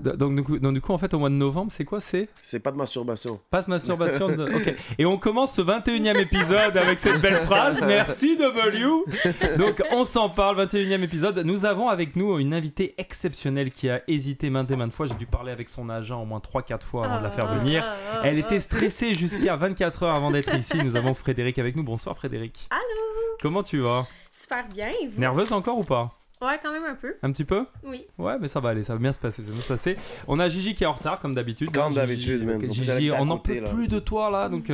du coup, en fait, au mois de novembre, c'est quoi? C'est pas de masturbation. Pas de masturbation. Ok. Et on commence ce 21e épisode avec cette belle phrase. Merci W. Donc, on s'en parle, 21e épisode. Nous avons avec nous une invitée exceptionnelle qui a hésité maintes et maintes fois. J'ai dû parler avec son agent au moins 3-4 fois avant de la faire venir. Elle était stressée jusqu'à 24 heures avant d'être ici. Nous avons Frédéric avec nous. Bonsoir Frédéric. Allô. Comment tu vas? Super bien, et vous? Nerveuse encore ou pas? Ouais, quand même un peu. Un petit peu? Oui. Ouais, mais ça va aller, ça va bien se passer, ça va bien se passer. On a Gigi qui est en retard, comme d'habitude. Comme d'habitude, man. Gigi, on n'en peut plus de toi, là, donc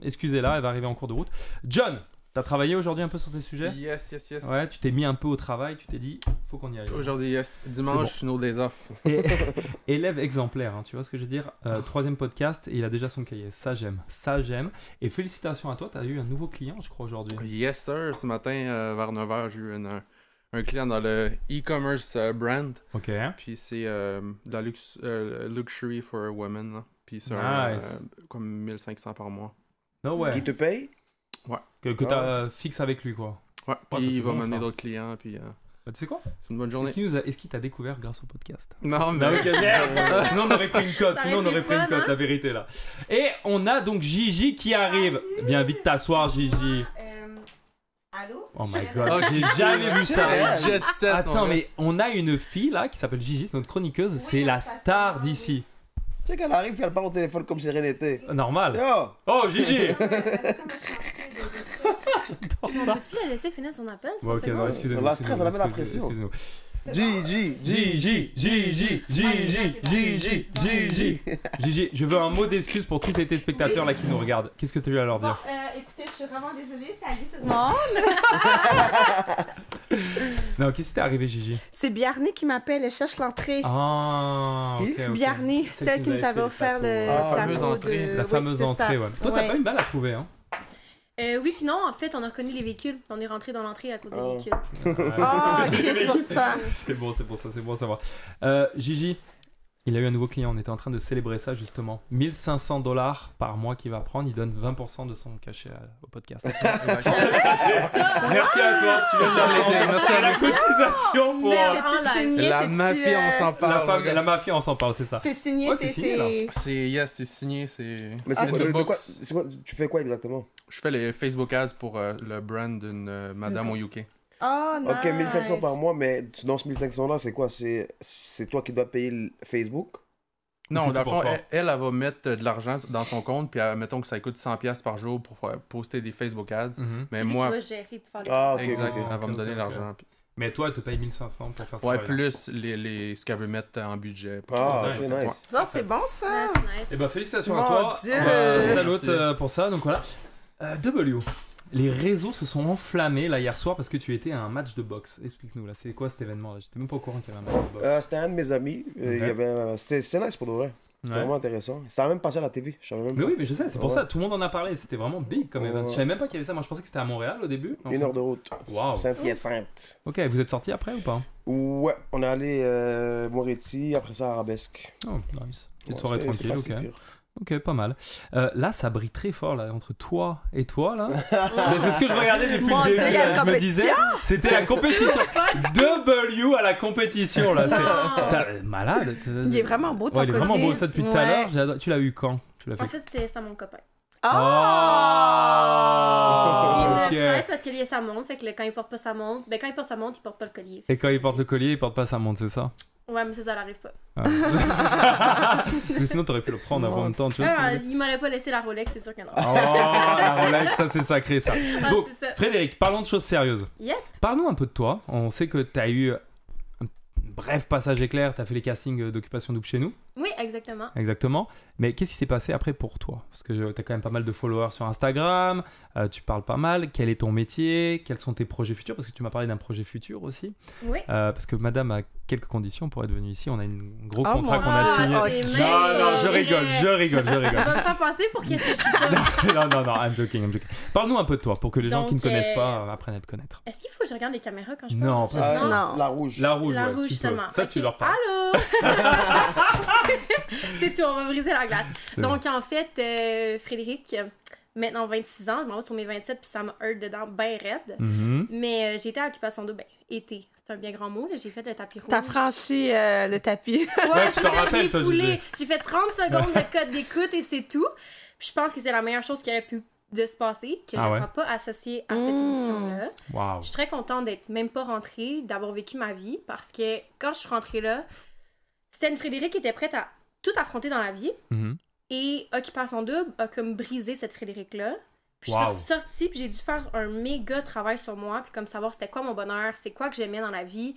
excusez-la, elle va arriver en cours de route. John, t'as travaillé aujourd'hui un peu sur tes sujets? Yes. Ouais, tu t'es mis un peu au travail, tu t'es dit, faut qu'on y aille. Aujourd'hui, yes. Dimanche, nos days off. Élève exemplaire, hein, tu vois ce que je veux dire? Troisième podcast, et il a déjà son cahier. Ça, j'aime. Et félicitations à toi, t'as eu un nouveau client, je crois, aujourd'hui. Yes, sir. Ce matin, vers 9h, j'ai eu un client dans le e-commerce brand. Ok. Puis c'est dans Luxury for Women. Là. Puis c'est comme 1500 par mois. No way. Qui te paye? Ouais. Que t'as fixe avec lui, quoi. Ouais. Puis ça, c'est il va bon, m'amener ça. d'autres clients. Puis Bah, tu sais quoi? c'est une bonne journée. Est-ce qu'il t'a découvert grâce au podcast? Non, mais. Bah, ok, merde. Sinon on aurait pris une cote, Fun, la vérité là. Et on a donc Gigi qui arrive. Viens vite t'asseoir, Gigi. Allô? Oh my god, j'ai jamais vu ça. Jet set. Attends, mais on a une fille là qui s'appelle Gigi, c'est notre chroniqueuse, c'est la star d'ici. Tu sais qu'elle arrive, elle parle au téléphone comme si rien n'était. Normal. Yo! Oh, Gigi! C'est comme un chantier de J'adore On ça. peut-tu la laisser finir son appel? Bon, ok, non, excusez-nous. On la stresse, on la met la pression. Excusez-nous. Gigi! Gigi, je veux un mot d'excuse pour tous ces téléspectateurs là qui nous regardent. Qu'est-ce que tu as eu à leur dire? Écoutez, je suis vraiment désolée. Salut tout le monde. Non, qu'est-ce qui t'est arrivé, Gigi? C'est Bjarni qui m'appelle. Elle cherche l'entrée. Ah, ok. Bjarni, celle qui nous avait offert le fameuse plateau entrée. de... La Oui, fameuse c'est ça. entrée, ouais. Toi, t'as pas eu mal à trouver, hein? Oui, puis non, en fait, on a reconnu les véhicules. On est rentré dans l'entrée à cause des véhicules. Ah, ok, c'est pour ça. C'est bon à savoir. Gigi, il a eu un nouveau client, on était en train de célébrer ça justement. 1500 $ par mois qu'il va prendre, il donne 20% de son cachet au podcast. Merci à toi, tu viens de la Merci à la vous. cotisation pour C'est signé, La c'est-tu, mafia, on s'en parle. la mafia, on s'en parle, c'est ça. C'est signé, Ouais, c'est signé, là. C'est signé, c'est. Mais c'est quoi, the de quoi, books. c'est quoi? Tu fais quoi exactement? Je fais les Facebook ads pour le brand d'une madame au UK. Oh, nice. Ok, 1500 par mois, mais dans ce 1500 là, c'est quoi? C'est toi qui dois payer le Facebook? Non, C'est dans le tout fond, pour elle va mettre de l'argent dans son compte, puis mettons que ça coûte 100$ par jour pour poster des Facebook ads. Mais C'est lui moi, qui va gérer pour faire les... Ah, ok, exact, ok. elle va me donner ok. l'argent. puis- Mais toi, elle te paye 1500 pour faire ça. Ouais, plus ce qu'elle veut mettre en budget. pour Ah, ça. ok, Ouais. nice. Non, c'est bon, ça. Nice. Et bah félicitations Mon à toi. Dieu. Salut Merci. pour ça. Donc voilà. W. Les réseaux se sont enflammés là hier soir parce que tu étais à un match de boxe. Explique-nous là, c'est quoi cet événement là? J'étais même pas au courant qu'il y avait un match de boxe. C'était un de mes amis. Il y avait, c'était nice pour de vrai. C'était Ouais. vraiment intéressant. Ça a même passé à la TV. Je savais même Mais pas. oui, mais je sais, c'est pour Ouais. ça, tout le monde en a parlé. C'était vraiment big comme event. Ouais. Je savais même pas qu'il y avait ça. Moi je pensais que c'était à Montréal au début. 1 heure de route. Waouh. Saint-Hyacinthe. Ok, vous êtes sortis après ou pas? Ouais, on est allé Moretti, après ça Arabesque. Oh, nice. Petite Ouais, soirée c'était tranquille, pas si ok. pire. Ok, pas mal. Là, ça brille très fort là, entre toi et toi là. C'est ce que je regardais depuis Mon le Dieu, début. il y a là. une Je me disais, c'était la compétition. W à la compétition là. C'est malade. Il est vraiment beau, ton Ouais, il est vraiment beau collier. ça depuis tout à l'heure. J'adore. Tu l'as eu quand? Tu l'as En fait. fait, c'était à mon copain. Oh! Oh, Il me ok. prête parce que lui a sa montre, fait que quand il porte pas sa montre, ben quand il porte sa montre, il porte pas le collier. Et quand il porte le collier, il porte pas sa montre, c'est ça? Ouais, mais ça l'arrive pas. Ah. Mais sinon, t'aurais pu le prendre avant le temps, tu vois. ce que je veux dire? Il m'aurait pas laissé la Rolex, c'est sûr que non. Oh, la Rolex, ça c'est sacré ça. Ah, Bon, c'est ça. Frédéric, parlons de choses sérieuses. Yep. Parle-nous un peu de toi. On sait que t'as eu un bref passage éclair, t'as fait les castings d'Occupation Double chez nous. Oui, exactement. Exactement. Mais qu'est-ce qui s'est passé après pour toi? Parce que t'as quand même pas mal de followers sur Instagram, tu parles pas mal. Quel est ton métier? Quels sont tes projets futurs? Parce que tu m'as parlé d'un projet futur aussi. Oui. Parce que madame a quelques conditions pour être venue ici. On a un gros Oh contrat mon qu'on a Dieu. signé. c'est Non, je vrai. rigole. Ça va me faire penser pour qu'est-ce que je suis pas. non, I'm joking. Parle-nous un peu de toi pour que les gens qui ne Donc, connaissent pas apprennent à te connaître. Est-ce qu'il faut que je regarde les caméras quand je parle? Non, pas Non. Non. La rouge. La rouge, La ouais, rouge tu peux. seulement. Ça, Ok. tu leur parles. Allô? C'est tout, on va briser la glace. C'est Donc, en fait, Frédéric, maintenant 26 ans, je m'en vais sur mes 27, puis ça m'a hurt dedans bien raide. Mhm. Mais j'ai été à Occupation Double, été. c'est un bien grand mot, là, j'ai fait le tapis rouge. T'as franchi le tapis. Ouais, tu t'en rappelles, j'ai toi, foulé. Gigi. J'ai fait 30 secondes de code d'écoute et c'est tout. Puis je pense que c'est la meilleure chose qui aurait pu de se passer, que je ne sois pas associée à cette émission-là. Wow. Je suis très contente d'être même pas rentrée, d'avoir vécu ma vie, parce que quand je suis rentrée là, c'était une Frédérique qui était prête à tout affronter dans la vie. Et Occupation Double a comme brisé cette Frédérique-là. Puis je suis sortie, puis j'ai dû faire un méga travail sur moi, puis comme savoir c'était quoi mon bonheur, c'est quoi que j'aimais dans la vie.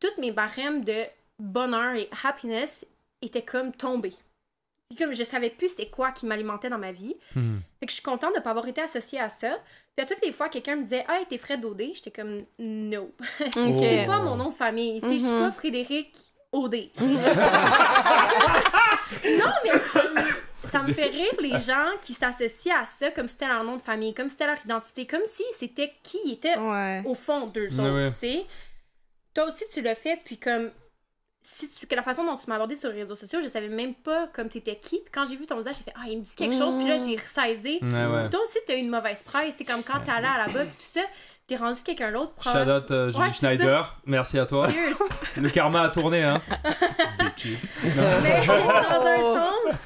Toutes mes barèmes de bonheur et happiness étaient comme tombées. Puis comme je savais plus c'est quoi qui m'alimentait dans ma vie. Fait que je suis contente de pas avoir été associée à ça. Puis à toutes les fois, quelqu'un me disait « Ah, t'es Fred Audet », j'étais comme « No. » C'est pas mon nom de famille. Tu sais, je suis pas Frédérique Audet. Non, mais ça me fait rire les gens qui s'associent à ça comme si c'était leur nom de famille, comme si c'était leur identité, comme si c'était qui était au fond d'eux autres, tu sais. Toi aussi, tu l'as fait, puis comme... que la façon dont tu m'as abordé sur les réseaux sociaux, je savais même pas comme t'étais qui. Puis quand j'ai vu ton visage, j'ai fait « Ah, il me dit quelque chose. » Puis là, j'ai ressaisé. Puis toi aussi, t'as eu une mauvaise presse. C'est comme quand t'es allé à la bas, puis tout ça, t'es rendu quelqu'un d'autre. Shout out Julie Schneider. Merci à toi. Cheers. Le karma a tourné, hein. Mais dans un sens,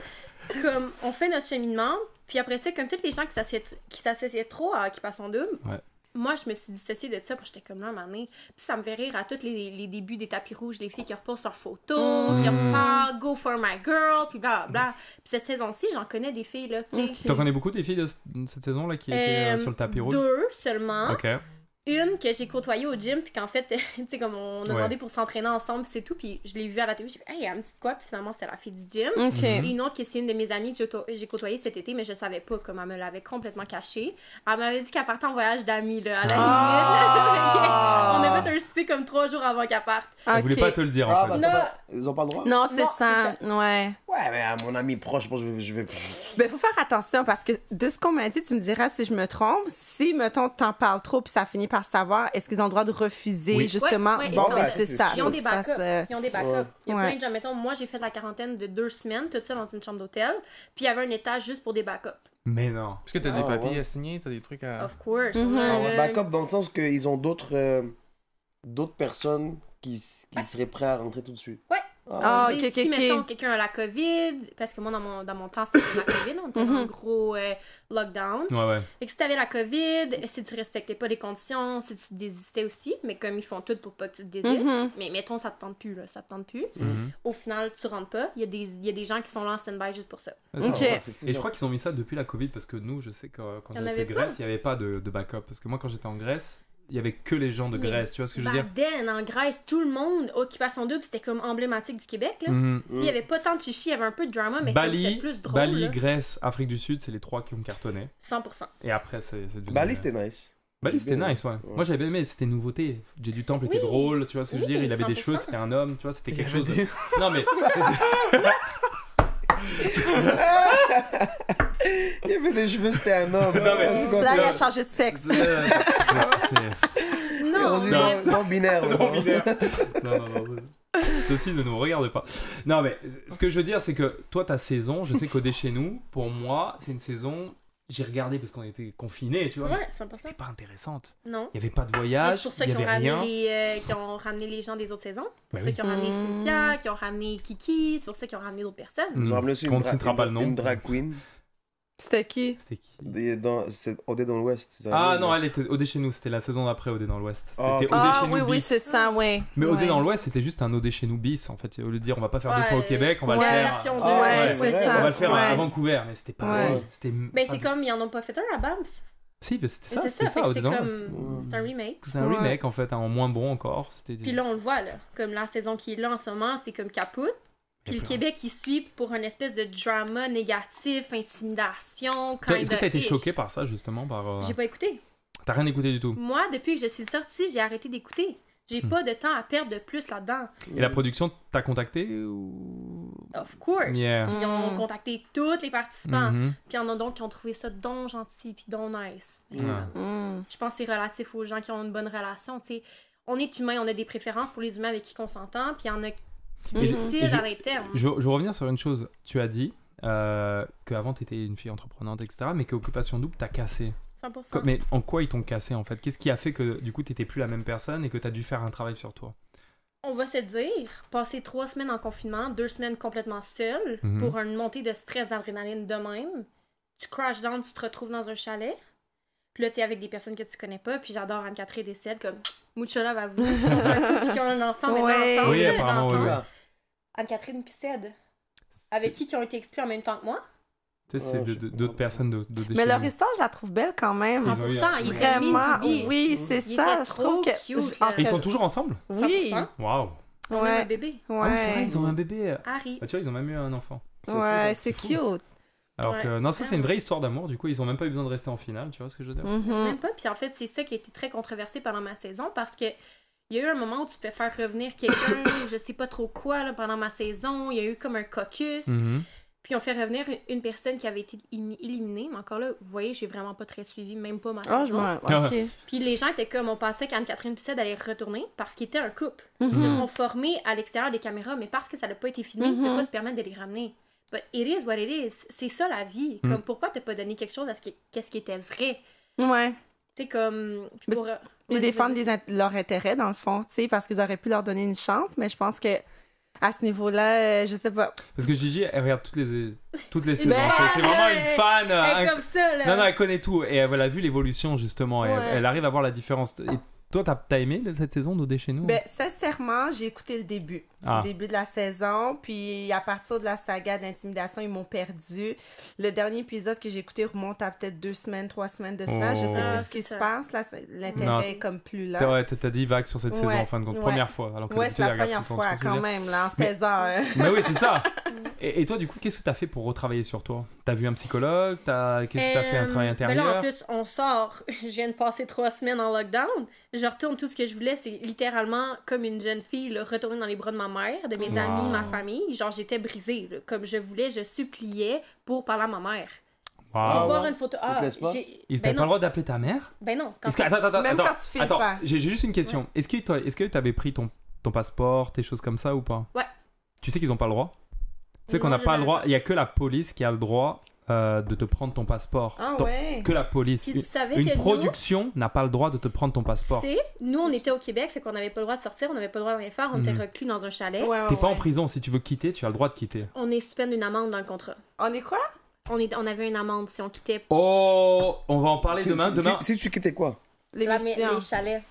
comme on fait notre cheminement, puis après ça, comme toutes les gens qui s'associaient trop à Occupation Double, moi, je me suis dissociée de ça, parce que j'étais comme là, un moment donné. Puis ça me fait rire à tous les débuts des tapis rouges, les filles qui reposent leurs photos, qui reparlent « Go for my girl », puis blablabla. Puis cette saison-ci, j'en connais des filles, là, tu sais. Tu en connais beaucoup des filles de cette saison-là qui étaient sur le tapis rouge? 2 seulement. OK. Une que j'ai côtoyée au gym, puis qu'en fait, tu sais, comme on a demandé pour s'entraîner ensemble, c'est tout, puis je l'ai vue à la télé, j'ai fait « Hey, elle me dit quoi? » Puis finalement, c'était la fille du gym. Et une autre que c'est une de mes amies que j'ai côtoyée cet été, mais je savais pas comment elle me l'avait complètement cachée. Elle m'avait dit qu'elle partait en voyage d'amis, là, à la limite. Là. On a fait un souper comme 3 jours avant qu'elle parte. Elle voulait pas te le dire, en fait. Non. Ils ont pas le droit? Non, c'est Non, ça. c'est Ouais. Ouais, mais à mon ami proche, je pense que je vais... Ben, faut faire attention parce que de ce qu'on m'a dit, tu me diras si je me trompe. Si, mettons, t'en parles trop puis ça finit par savoir, est-ce qu'ils ont le droit de refuser, justement? Ouais, bon, ben, c'est c'est ça. Ils ont Faut des que tu fasses, backups. Ils ont des backups. Il y a Ouais. plein de gens. Mettons, moi, j'ai fait la quarantaine de 2 semaines, toute seule dans une chambre d'hôtel. Puis il y avait un étage juste pour des backups. Mais non. Est-ce que t'as des papiers à signer? T'as des trucs à... Of course. Backup dans le sens qu'ils ont d'autres personnes qui seraient prêts à rentrer tout de suite. Ouais. Ah, Tu sais, ok, si, ok. mettons, quelqu'un a la COVID, parce que moi, dans mon temps, c'était la COVID, on était dans un gros lockdown. Ouais. Fait que si t'avais la COVID, si tu respectais pas les conditions, si tu désistais aussi, mais comme ils font tout pour pas que tu te désistes, mais mettons, ça te tente plus, là, ça te tente plus. Au final, tu rentres pas. Il y a des gens qui sont là en stand-by juste pour ça. Ok. Et je crois qu'ils ont mis ça depuis la Covid parce que nous, je sais que quand Il y en j'avais fait avait Grèce, il n'y avait pas de backup. Parce que moi, quand j'étais en Grèce, il y avait que les gens de Mais Grèce. Tu vois ce que je veux dire? Baden, en Grèce, tout le monde, Occupation Double, c'était comme emblématique du Québec, là. Tu sais, il y avait pas tant de chichi, il y avait un peu de drama, mais comme c'était plus drôle, Bali, là. Grèce, Afrique du Sud, c'est les 3 qui ont cartonné. 100%. Et après, c'est devenu... Bali, c'était nice. Bali, c'était bien nice, ouais. Moi, j'avais aimé, c'était une nouveauté. J'ai du Temple était Oui. drôle, tu vois ce que je veux Oui, dire? Il avait des 100%. cheveux, c'était un homme, tu vois, c'était quelque chose... avait de- Non, mais... Il y avait des cheveux, c'était un homme. Non, mais- C'est quoi Là, il a ça? changé de sexe. Non, mais... Non binaire. Non, binaire. Non, ceci ne nous regarde pas. Non, mais ce que je veux dire, c'est que toi, ta saison, je sais qu'au dé chez nous, pour moi, c'est une saison. J'ai regardé parce qu'on était confinés, tu vois. Ouais, mais 100%. c'était pas intéressante. Non. Il n'y avait pas de Mais voyage, c'est pour ça il n'y qu'ils ont, avait rien. qui ont ramené les gens des autres saisons. C'est pour Ben ça oui. qu'ils ont ramené Cynthia, qui ont ramené Kiki, c'est pour ça qu'ils ont ramené d'autres personnes. Ils ont ramené aussi On ne citera pas le nom. une drag queen. C'était qui? C'était qui? C'est Odé dans l'Ouest. c'est ça? Ah non, elle était Odé chez nous, c'était la saison d'après Odé dans l'Ouest. C'était Ah, Odé Ah chez nous oui, oui, bis. c'est ça, oui. Mais Odé Ouais. dans l'Ouest, c'était juste un Odé chez nous bis en fait. Au lieu de dire on va pas faire deux Ouais, fois au Québec, on va le ouais, faire. version Ah, Ouais, ouais, c'est ouais, ça. On va le faire Ouais. à Vancouver, mais c'était pas. Ouais. C'était. Ben, c'est comme, ils en ont pas fait un à Banff. Si, mais c'était ça, C'est c'était ça, ça, fait que Odé c'était dans comme... C'est un remake. C'est un Ouais. remake en fait, en moins bon encore. C'était. Puis là, on le voit, là. Comme la saison qui est là en ce moment, c'est comme capote. Puis le Québec, il suit pour une espèce de drama négatif, intimidation, Toi, est-ce que t'as été kinda-ish. choqué par ça justement par, J'ai pas écouté. T'as rien écouté du tout. Moi, depuis que je suis sortie, j'ai arrêté d'écouter. J'ai pas de temps à perdre de plus là-dedans. Et la production t'a contacté ou... Of course. Yeah. Ils ont contacté tous les participants. Mhm. Puis il y en a donc qui ont trouvé ça donc gentil puis donc nice. Ah. Je pense que c'est relatif aux gens qui ont une bonne relation. Tu sais, on est humain, on a des préférences pour les humains avec qui on s'entend, puis il y en a qui Et je- décident et je- à l'interne. Je veux revenir sur une chose. Tu as dit qu'avant t'étais une fille entreprenante, etc., mais qu'Occupation Double t'a cassé. 100%. Mais en quoi ils t'ont cassé en fait? Qu'est-ce qui a fait que du coup t'étais plus la même personne et que t'as dû faire un travail sur toi? On va se dire, passer 3 semaines en confinement, 2 semaines complètement seule, pour une montée de stress, d'adrénaline de même. Tu crash down, tu te retrouves dans un chalet. Puis là, t'es avec des personnes que tu connais pas. Puis j'adore Anne-Catherine décède comme Mucha love à vous. Ils sont un couple qui ont un enfant maintenant ensemble. Oui, apparemment, oui. Anne-Catherine puis Ced. Avec qui ont été exclus en même temps que moi. Tu sais, c'est d'autres personnes de Mais leur histoire, je la trouve belle quand même. 100%. Ils vraiment, oui, c'est ça. Je trouve que. Ils sont toujours ensemble? Oui. Waouh. On a un bébé. Ouais. Ah oui, c'est vrai, ils ont un bébé. Harry. Bah, tu vois, ils ont même eu un enfant. Ouais, c'est cute. Alors que, non, ça c'est une vraie histoire d'amour, du coup, ils ont même pas eu besoin de rester en finale, tu vois ce que je veux dire? Même pas, puis en fait, c'est ça qui a été très controversé pendant ma saison, parce que il y a eu un moment où tu peux faire revenir quelqu'un, je sais pas trop quoi, là, pendant ma saison, il y a eu comme un caucus, puis on fait revenir une personne qui avait été éliminée, mais encore là, vous voyez, j'ai vraiment pas très suivi, même pas ma saison. OK. Puis les gens étaient comme, on pensait qu'Anne-Catherine Pissette allait retourner, parce qu'ils étaient un couple. Ils se sont formés à l'extérieur des caméras, mais parce que ça n'a pas été fini, ils ne pouvaient pas se permettre de les ramener. But it is what it is. C'est ça la vie. Comme pourquoi t'as pas donné quelque chose à ce qui était vrai? Ouais. Tu sais, comme. Ils défendent leur intérêt, dans le fond, tu sais, parce qu'ils auraient pu leur donner une chance, mais je pense que à ce niveau-là, je sais pas. Parce que Gigi, elle regarde toutes les saisons. C'est vraiment une fan. Elle est comme ça, là. Non, elle connaît tout. Et elle a vu l'évolution, justement. Elle arrive à voir la différence. Et toi, t'as aimé cette saison d'Odé chez nous? Ben, sincèrement, j'ai écouté le début. Le début de la saison. Puis à partir de la saga d'intimidation, ils m'ont perdu. Le dernier épisode que j'ai écouté remonte à peut-être 2 semaines, 3 semaines de cela. Je sais plus ce qui se passe. Là, l'intérêt est comme plus là. Ouais, t'as dit vague sur cette saison en fin de compte. Première fois. Alors que c'est la première fois quand même, là, en 16 ans. Mais oui, c'est ça. Et toi, du coup, qu'est-ce que t'as fait pour retravailler sur toi? T'as vu un psychologue? Qu'est-ce que t'as fait, un travail intérieur? Ben là, en plus, on sort. Je viens de passer 3 semaines en lockdown. Je retourne, tout ce que je voulais, c'est littéralement comme une jeune fille, là, retourner dans les bras de ma mère, de mes amis, ma famille. Genre, j'étais brisée. Là. Comme je voulais, je suppliais pour parler à ma mère. Pour voir une photo. Ils t'avaient pas le droit d'appeler ta mère? Ben non. Même quand tu filmes pas. J'ai juste une question. Ouais. Est-ce que t'avais pris ton passeport, tes choses comme ça ou pas? Ouais. Tu sais qu'ils ont pas le droit? Tu sais qu'on n'a pas le droit. Il y a que la police qui a le droit de te prendre ton passeport. Que la police. Une production n'a pas le droit de te prendre ton passeport. Nous, on était au Québec, fait qu'on n'avait pas le droit de sortir, on n'avait pas le droit de rien faire, on était reclus dans un chalet. T'es pas en prison, si tu veux quitter, tu as le droit de quitter. On est suspend d'une amende dans le contrat. On est quoi? On avait une amende si on quittait. Oh, on va en parler demain. Si tu quittais quoi? Les chalets.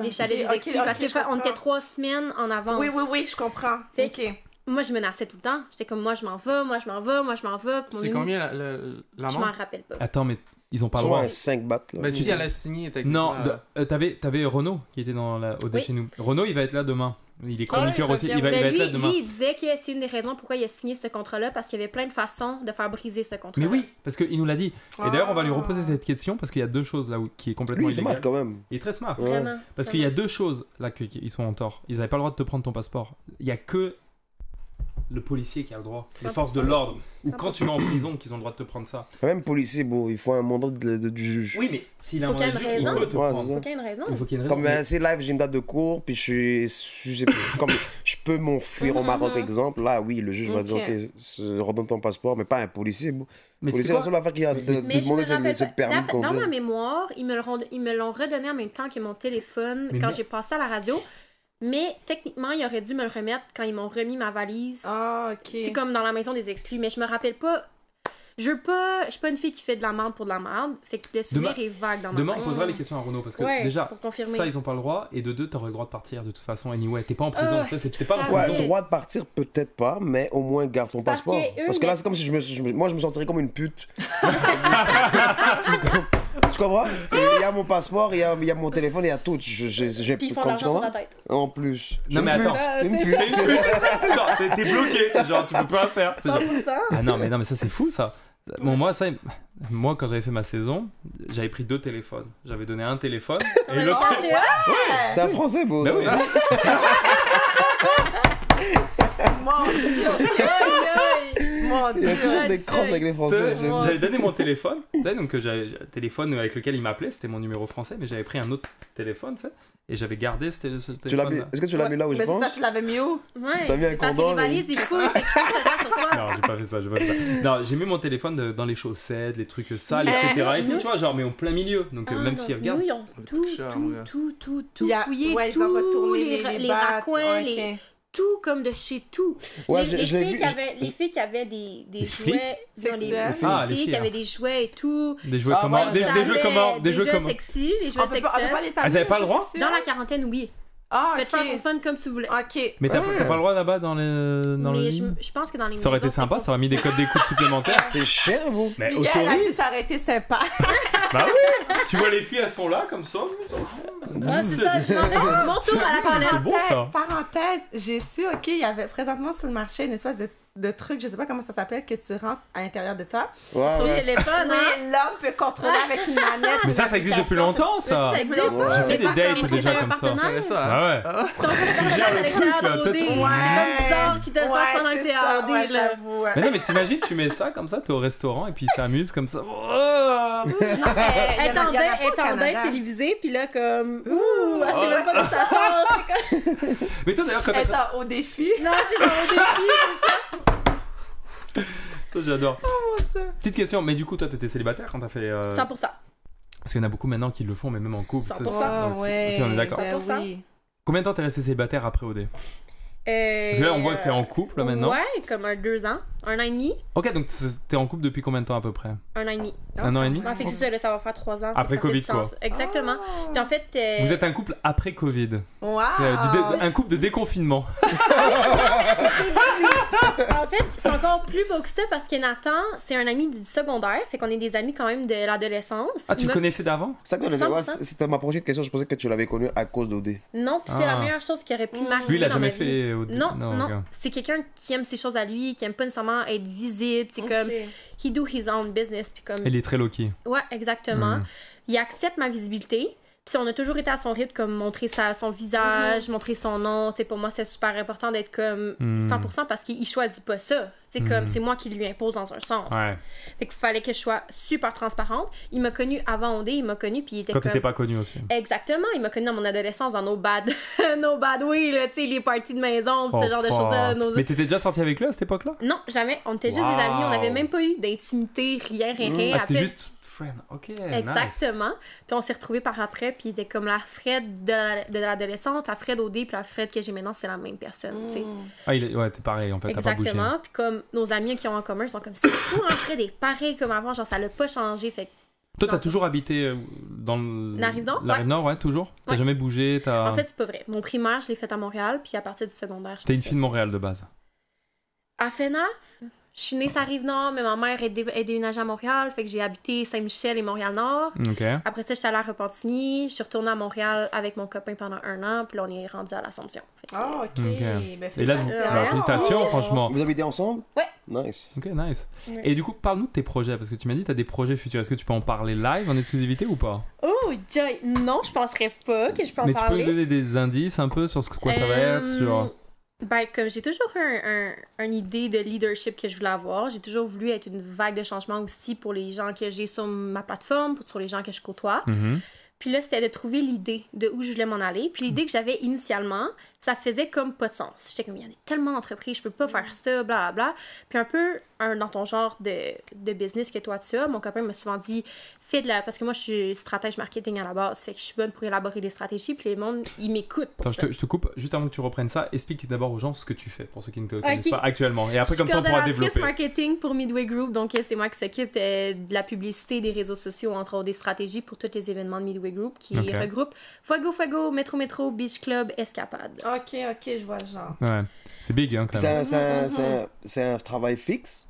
Les chalets des exclus. Parce qu'on était 3 semaines en avance. Oui, je comprends. Moi, je menaçais tout le temps. J'étais comme, moi, je m'en vais. C'est combien l'amende? Je m'en rappelle pas. Attends, mais ils ont pas le droit. 5 bahts. Mais si elle a signé, techniquement. Non, t'avais Renaud qui était au chez nous. Renaud, il va être là demain. Il est chroniqueur aussi. Il va être là demain. Lui, il disait que c'est une des raisons pourquoi il a signé ce contrat-là, parce qu'il y avait plein de façons de faire briser ce contrat-là. Mais oui, parce qu'il nous l'a dit. Et d'ailleurs, on va lui reposer cette question parce qu'il y a 2 choses là qui est complètement illégale. Il est smart quand même. Il est très smart. Vraiment. Parce qu'il y a 2 choses là qu'ils sont en tort. Ils n'avaient pas le droit de te prendre ton passeport. Il y a que le policier qui a le droit, les forces de l'ordre, ou quand tu vas en prison qu'ils ont le droit de te prendre ça. Même policier, bon, il faut un mandat du juge. Oui, mais s'il a un mandat du juge, il peut te prendre. Il faut qu'il y ait une raison. Comme c'est live, j'ai une date de cours, puis comme je peux m'enfuir au Maroc, exemple, là, oui, le juge va dire, ok, redonne ton passeport, mais pas un policier. Le policier, c'est la seule affaire qui a demandé ce permis de conduire. Dans ma mémoire, ils me l'ont redonné en même temps que mon téléphone quand j'ai passé à la radio. Mais techniquement, ils auraient dû me le remettre quand ils m'ont remis ma valise. C'est comme dans la maison des exclus. Mais je me rappelle pas. Je suis pas une fille qui fait de la merde pour de la merde. Fait que le souvenir est vague dans ma tête. Demain, on posera les questions à Renaud. Parce que déjà, ça, ils ont pas le droit. Et de 2, t'aurais le droit de partir de toute façon. Anyway, t'es pas en prison. T'es pas en prison. Le droit de partir, peut-être pas. Mais au moins, garde ton passeport. Parce que là, c'est comme si moi, je me sentirais comme une pute. Tu comprends? Il y a mon passeport, il y a mon téléphone, il y a tout. Puis ils font l'argent sur la tête. En plus. Non mais attends, t'es bloqué, genre tu peux pas faire. 100%. Ah non mais ça c'est fou ça. Bon moi quand j'avais fait ma saison, j'avais pris 2 téléphones. J'avais donné un téléphone et l'autre. C'est un français beau. Ben oui. Mon Dieu, mon Dieu. des crosses avec les Français. J'avais donné mon téléphone, tu sais, donc j'avais un téléphone avec lequel il m'appelait, c'était mon numéro français, mais j'avais pris un autre téléphone, tu sais, et j'avais gardé ce téléphone. Est-ce que tu l'as mis là où je pense? Mais ça, tu l'avais mis où? Ouais. T'as mis un parce condom? Parce que les valises, ils fouillent, fait que ça sur toi. Non, j'ai pas fait ça. Non, j'ai mis mon téléphone dans les chaussettes, les trucs sales, etc. Et tout, tu vois, genre, mais en plein milieu. Donc, même s'ils regardent. Nous, ils ont tout fouillé, ouais, ils ont retourné les raccoins, tout comme de chez tout. Ouais, les filles qui avaient des jouets sexuels. Les filles qui avaient des jouets et tout. Des jouets comment? Des jeux comment? Sexy, des jouets sexuels. Elles avaient pas le droit? Dans la quarantaine, oui. Ah, tu peux te faire ton fun comme tu voulais. Ok. Mais t'as pas le droit là-bas dans le je pense que dans les ça aurait été sympa, ça aurait mis des codes d'écoute supplémentaires. C'est cher, vous. Mais Miguel a dit ça aurait été sympa. Bah oui. Tu vois les filles, elles sont là comme ça. C'est ça, mon tour à la parenthèse, j'ai su, ok, il y avait présentement sur le marché une espèce de truc, je sais pas comment ça s'appelle, que tu rentres à l'intérieur de toi. Sur le téléphone, oui, l'homme peut contrôler avec une manette. Mais ça existe depuis longtemps, ça. Ça existe. J'ai fait des dates déjà comme ça. Ah ouais. Ton téléphone, c'est comme bizarre qu'il te le fasse pendant que t'es à OD, j'avoue. Mais non, mais t'imagines, tu mets ça comme ça, t'es au restaurant et puis ils s'amusent comme ça. Elle tendait télévisée, puis là, comme. Ouh, c'est même pas d'où ça sort. Mais toi, d'ailleurs, quand elle est au défi. Non, c'est genre au défi, c'est ça. Ça, j'adore. Oh, petite question, mais du coup, toi, t'étais célibataire quand t'as fait. 100%. Parce qu'il y en a beaucoup maintenant qui le font, mais même en couple. 100%. Si on est d'accord. 100%. Oui. Combien de temps t'es resté célibataire après OD? Parce que là, on voit que t'es en couple là, maintenant. Ouais, comme 2 ans. 1 an et demi. Ok, donc t'es en couple depuis combien de temps à peu près? 1 an et demi. 1 an et demi? En fait, c'est ça, là, ça va faire 3 ans. Après Covid, quoi. Exactement. Puis en fait. Vous êtes un couple après Covid. Wow! Un couple de déconfinement. En fait, c'est encore plus beau que ça parce que Nathan, c'est un ami du secondaire. Fait qu'on est des amis quand même de l'adolescence. Ah, tu le connaissais d'avant? C'était ma prochaine question. Je pensais que tu l'avais connu à cause d'OD. Non, puis c'est la meilleure chose qui aurait pu m'arriver. Lui, il a dans jamais ma vie. fait OD. Non. C'est quelqu'un qui aime ses choses à lui, qui aime pas nécessairement être visible. C'est comme, he do his own business. Puis comme... Il est très low-key. Ouais, exactement. Il accepte ma visibilité. Puis on a toujours été à son rythme, comme montrer son visage, montrer son nom. T'sais, pour moi, c'est super important d'être comme 100% parce qu'il choisit pas ça. Comme c'est moi qui lui impose dans un sens. Ouais. Fait qu'il fallait que je sois super transparente. Il m'a connue avant OD, il m'a connue, puis il était quand t'étais pas connue aussi. Exactement, il m'a connue dans mon adolescence, dans nos bad way, là, tu sais, les parties de maison, ce genre de choses-là. Mais t'étais déjà sortie avec lui à cette époque-là? Non, jamais. On était juste des amis, on n'avait même pas eu d'intimité, rien. Ah, c'était juste... Ok, exactement. Nice. Puis on s'est retrouvés par après, puis il était comme la Fred de l'adolescence, la Fred OD, puis la Fred que j'ai maintenant, c'est la même personne, tu sais. Ah, ouais, t'es pareil, en fait, t'as pas bougé. Exactement, puis comme nos amis qui ont en commun sont comme, c'est fou, en Fred est pareil comme avant, genre ça l'a pas changé, fait que... Toi, t'as toujours habité dans la Rive-Nord? La Rive-Nord, ouais, toujours? T'as jamais bougé? En fait, c'est pas vrai. Mon primaire, je l'ai fait à Montréal, puis à partir du secondaire... T'es une fille de Montréal, de base? À FENAF? Je suis née sur la Rive-Nord, mais ma mère est déménagée à Montréal, fait que j'ai habité Saint-Michel et Montréal-Nord. Okay. Après ça, j'étais allée à Repentigny. Je suis retournée à Montréal avec mon copain pendant 1 an, puis là, on est rendu à l'Assomption. Ah, ok. Ben, et là, félicitations, franchement. Vous habitez ensemble? Ouais. Nice. Ok, nice. Ouais. Et du coup, parle-nous de tes projets, parce que tu m'as dit que tu as des projets futurs. Est-ce que tu peux en parler live, en exclusivité ou pas? Oh, Joy! Non, je penserais pas que je peux en parler. Mais tu peux me donner des indices un peu sur quoi ça va être? Sur... Ben, comme j'ai toujours eu une idée de leadership que je voulais avoir, j'ai toujours voulu être une vague de changement aussi pour les gens que j'ai sur ma plateforme, sur les gens que je côtoie. Puis là, c'était de trouver l'idée de où je voulais m'en aller. Puis l'idée que j'avais initialement, ça faisait comme pas de sens. J'étais comme, il y en a tellement d'entreprises, je peux pas faire ça, blablabla. Puis un peu dans ton genre de business que toi tu as, mon copain m'a souvent dit, fais de la... Parce que moi, je suis stratège marketing à la base, fait que je suis bonne pour élaborer des stratégies, puis les mondes, ils m'écoutent pour ça. Je te coupe, juste avant que tu reprennes ça, explique d'abord aux gens ce que tu fais, pour ceux qui ne te connaissent pas actuellement. Et après, comme ça, on pourra développer. Je suis marketing pour Midway Group, donc c'est moi qui s'occupe de la publicité, des réseaux sociaux, entre autres des stratégies pour tous les événements de Midway Group, qui regroupent Fuego, Métro, Beach Club, Escapade. Ok, je vois le genre. Ouais, c'est big, hein, quand même. C'est un travail fixe?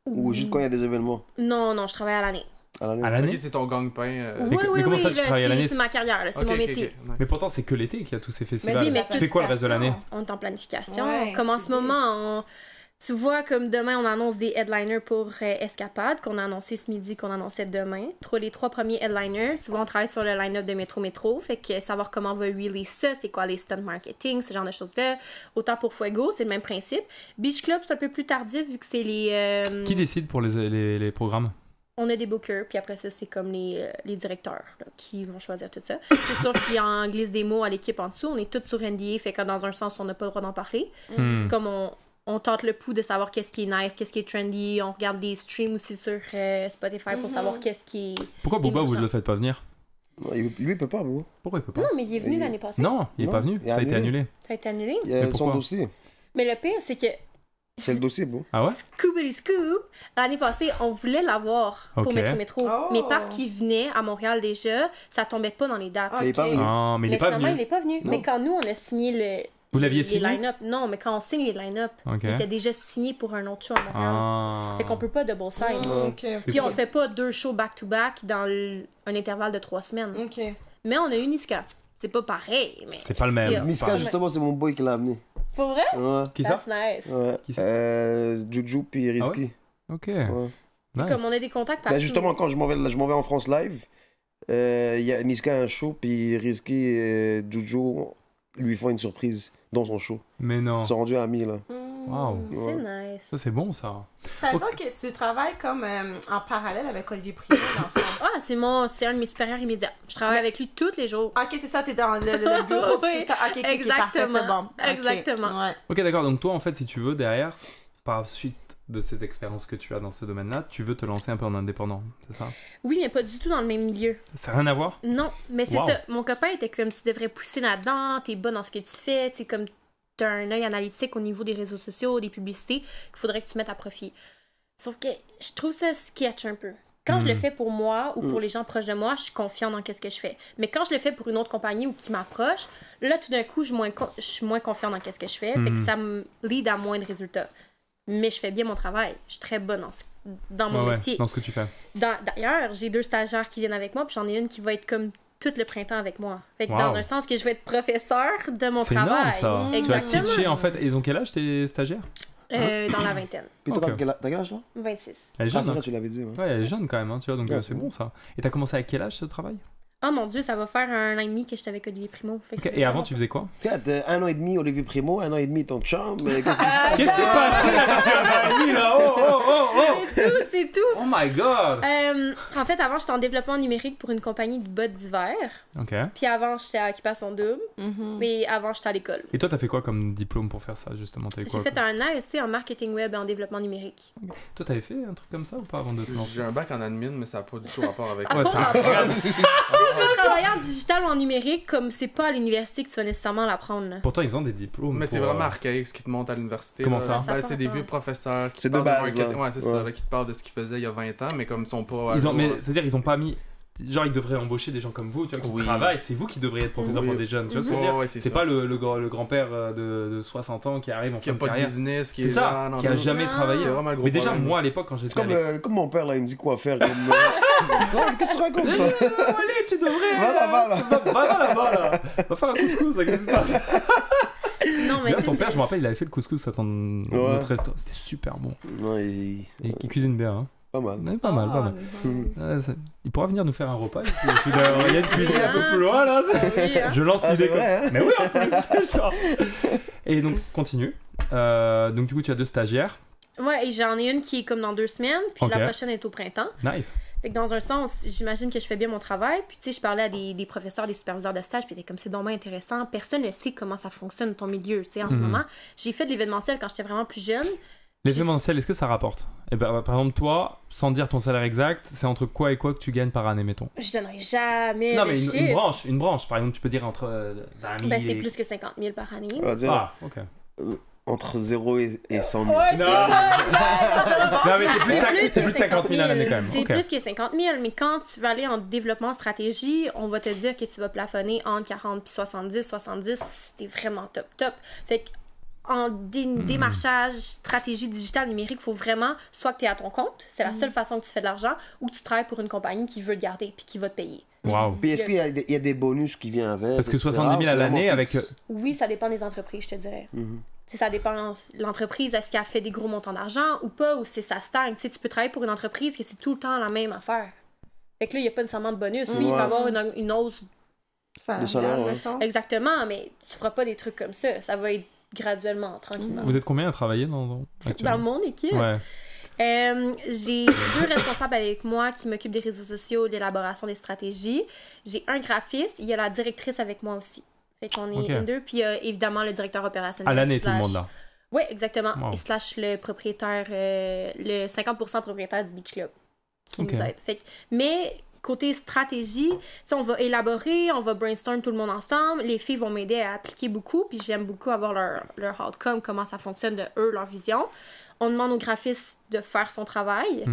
Ou juste quand il y a des événements? Non, je travaille à l'année. À l'année? Ok, c'est ton gagne-pain. Oui, comment ça, tu travailles à l'année? C'est ma carrière, c'est mon métier. Okay. Mais pourtant, c'est que l'été qu'il y a tous ces festivals. Mais tu fais quoi le reste de l'année? On est en planification. Comme en ce moment, Tu vois, comme demain, on annonce des headliners pour Escapade, qu'on a annoncé ce midi, qu'on annonçait demain. Les 3 premiers headliners, tu vois, on travaille sur le line-up de Métro. Fait que savoir comment on va release ça, c'est quoi les stunt marketing, ce genre de choses-là. Autant pour Fuego, c'est le même principe. Beach Club, c'est un peu plus tardif, vu que c'est les... Qui décide pour les programmes? On a des bookers, puis après ça, c'est comme les directeurs là, qui vont choisir tout ça. C'est sûr qu'il en glisse des mots à l'équipe en dessous. On est tous sur NDA, fait que dans un sens, on n'a pas le droit d'en parler. Comme on tente le pouls de savoir qu'est-ce qui est nice, qu'est-ce qui est trendy. On regarde des streams aussi sur Spotify pour savoir qu'est-ce qui est... Pourquoi Booba, vous ne le faites pas venir? Lui, il peut pas, Booba. Pourquoi il peut pas? Non, mais il est venu l'année passée. Non, il est pas venu. Ça a été annulé. Ça a été annulé? Il y a son dossier. Mais le pire, c'est que... C'est le dossier, Booba. Ah ouais? Scoobity Scoop! L'année passée, on voulait l'avoir pour Métro. Oh. Mais parce qu'il venait à Montréal déjà, ça tombait pas dans les dates. Il est pas venu. Ah, mais il est pas venu. Il est pas venu. Non. Mais quand nous, on a signé Vous l'aviez les signé? line-up. Non, mais quand on signe les line-up, il était déjà signé pour un autre show à Montréal. Fait qu'on peut pas double sign. Puis on fait pas 2 shows back-to-back dans un intervalle de 3 semaines. Mais on a eu Niska. C'est pas pareil, mais... C'est pas le même. Niska, justement, c'est mon boy qui l'a amené. Pour vrai? Ouais. Qui ça? That's nice. Ouais. Qui ça? Juju puis Risky. Ok. Ouais. Nice. Comme on a des contacts partout. Ben justement, quand je m'en vais en France live, il y a Niska a un show, puis Risky et Juju lui font une surprise dans son show. Mais non. Ils sont rendus amis, là. Wow. C'est nice. Ça, c'est bon, ça. Ça veut dire que tu travailles comme en parallèle avec Olivier Primo, dans le fond. C'est un de mes supérieurs immédiats. Je travaille avec lui tous les jours. Ok, c'est ça, t'es dans le bureau, Oui, tout ça. Ok, exactement. parfait, c'est bon. Exactement. Ouais. Ok, d'accord. Donc toi, en fait, si tu veux, derrière, par suite de cette expérience que tu as dans ce domaine-là, tu veux te lancer un peu en indépendant, c'est ça? Oui, mais pas du tout dans le même milieu. Ça n'a rien à voir? Non, mais c'est Wow. ça. Mon copain était comme, tu devrais pousser là-dedans, t'es bonne dans ce que tu fais, tu sais, comme t'as un œil analytique au niveau des réseaux sociaux, des publicités, qu'il faudrait que tu mettes à profit. Sauf que je trouve ça sketch un peu. Quand je le fais pour moi ou pour les gens proches de moi, je suis confiante dans ce que je fais. Mais quand je le fais pour une autre compagnie ou qui m'approche, là, tout d'un coup, je suis moins confiante dans ce que je fais. Fait que ça me lead à moins de résultats. Mais je fais bien mon travail. Je suis très bonne dans mon métier. Dans ce que tu fais. D'ailleurs, j'ai 2 stagiaires qui viennent avec moi, puis j'en ai une qui va être comme tout le printemps avec moi. Fait que dans un sens que je vais être professeur de mon travail. C'est énorme, ça. Exactement. Tu vas teacher, en fait. Ils ont quel âge, tes stagiaires? Dans la vingtaine. Puis toi, t'as quel âge, là? 26. Elle est jeune, c'est hein? vrai, tu l'avais dit. Ouais, elle est jeune quand même, hein, tu vois, donc c'est bon, ça. Et t'as commencé à quel âge, ce travail? Oh mon Dieu, ça va faire 1 an et demi que j'étais avec Olivier Primo. Fait que Et avant, tu faisais quoi? 1 an et demi, Olivier Primo, 1 an et demi, ton chum. Qu'est-ce qui se passe? Qu'est-ce qui s'est passé avec là? Oh! C'est tout! Oh my god! En fait, avant, j'étais en développement numérique pour une compagnie de bottes d'hiver. Ok. Puis avant, j'étais à Occupation Double. Mais avant, j'étais à l'école. Et toi, t'as fait quoi comme diplôme pour faire ça, justement? J'ai fait un ASC en marketing web et en développement numérique. Okay. Toi, t'avais fait un truc comme ça ou pas avant de te lancer? J'ai un bac en admin, mais ça n'a pas du tout rapport avec Ouais, ça Si tu veux travailler en digital ou en numérique, comme c'est pas à l'université que tu vas nécessairement l'apprendre. Pourtant, ils ont des diplômes. Mais c'est vraiment archaïque ce qui te monte à l'université. Comment là. ça? C'est des vieux professeurs qui C'est te de parlent base, marketing. là. Ouais, c'est ça, là, qui te parlent de ce qu'ils faisaient il y a 20 ans, mais comme ils sont pas. Mais c'est-à-dire, ils ont pas mis. Genre, ils devraient embaucher des gens comme vous, tu vois, qui travaillent. C'est vous qui devriez être professeur pour des jeunes. Tu vois ce que je veux dire? Ouais, c'est pas le grand-père de 60 ans qui arrive en qui fin a de pas de carrière. business, qui C'est est ça, là. Non, qui a jamais travaillé. C'est vraiment le gros Mais déjà, problème. moi, à l'époque, quand j'étais Comme mon père, là, il me dit quoi faire. Comme, ouais, qu'est-ce que tu racontes, toi? Allez, tu devrais. Va là-bas, là. Va là-bas, là. Va faire un couscous, ça, qu'est-ce qui se passe? Non, mais D'ailleurs, ton père, je me rappelle, il avait fait le couscous à notre restaurant. C'était super bon. Non, Il cuisine bien, hein. Pas mal. Ouais, pas mal. Il pourra venir nous faire un repas. Il y a une cuisine un peu plus loin, là. Je lance l'idée comme ça. Mais oui, en plus, genre. Et donc, continue. Donc, du coup, tu as 2 stagiaires. Ouais, et j'en ai une qui est comme dans 2 semaines, puis la prochaine est au printemps. Nice. Fait que dans un sens, j'imagine que je fais bien mon travail. Puis tu sais, je parlais à des professeurs, des superviseurs de stage, puis ils étaient comme c'est dommage intéressant. Personne ne sait comment ça fonctionne ton milieu, tu sais, en ce moment. J'ai fait de l'événementiel quand j'étais vraiment plus jeune. L'événementiel, est-ce que ça rapporte? Eh ben, par exemple, toi, sans dire ton salaire exact, c'est entre quoi et quoi que tu gagnes par année, mettons? Je donnerai jamais non, le mais chiffre. une branche. Par exemple, tu peux dire entre 20 000 Ben, c'est plus que 50 000 par année. On va dire ok. entre 0 et 100 000. Ouais, Non. non, mais c'est plus de 50 000 à l'année, quand même. C'est Ok. plus que 50 000, mais quand tu vas aller en développement stratégie, on va te dire que tu vas plafonner entre 40 et 70, c'était vraiment top. Fait que en démarchage, stratégie digitale, numérique, il faut vraiment soit que tu es à ton compte, c'est la seule façon que tu fais de l'argent, ou tu travailles pour une compagnie qui veut le garder puis qui va te payer. Wow. Puis est-ce qu'il y a des bonus qui viennent avec? Parce que etc., 70 000 à c'est l'année vraiment avec. fixe. Oui, ça dépend des entreprises, je te dirais. ça dépend de l'entreprise, est-ce qu'elle fait des gros montants d'argent ou pas, ou si ça stagne. Tu peux travailler pour une entreprise que c'est tout le temps la même affaire. Fait que là, il n'y a pas nécessairement de bonus. Oui, il va y avoir une hausse de salaire, exactement, mais tu feras pas des trucs comme ça. Ça va être graduellement, tranquillement. Vous êtes combien à travailler dans mon équipe? Ouais. J'ai 2 responsables avec moi qui m'occupent des réseaux sociaux, de l'élaboration des stratégies. J'ai un graphiste, il y a la directrice avec moi aussi. Fait qu'on est une, deux, puis évidemment le directeur opérationnel. À l'année, tout le monde là. Oui, exactement. Wow. Et slash le propriétaire, le 50% propriétaire du Beach Club qui nous aide. Fait que, mais côté stratégie, on va élaborer, on va brainstorm tout le monde ensemble. Les filles vont m'aider à appliquer beaucoup, puis j'aime beaucoup avoir leur outcome, comment ça fonctionne de eux, leur vision. On demande au graphiste de faire son travail,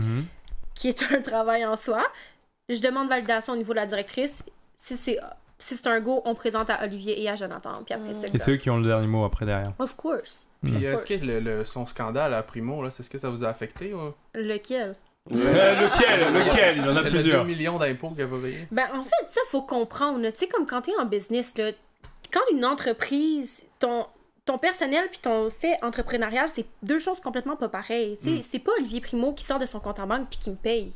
qui est un travail en soi. Je demande validation au niveau de la directrice. Si c'est un go, on présente à Olivier et à Jonathan. Puis après, et c'est eux qui ont le dernier mot après derrière. Of course. Puis est-ce que son scandale à Primo, là, est-ce que ça vous a affecté? Ou... Lequel? Lequel? Il y en a plusieurs. 2 millions d'impôts qu'il a pas payé. Ben, en fait, ça, faut comprendre. Tu sais, comme quand t'es en business, là, quand une entreprise, ton personnel puis ton fait entrepreneurial, c'est 2 choses complètement pas pareilles. C'est pas Olivier Primo qui sort de son compte en banque puis qui me paye.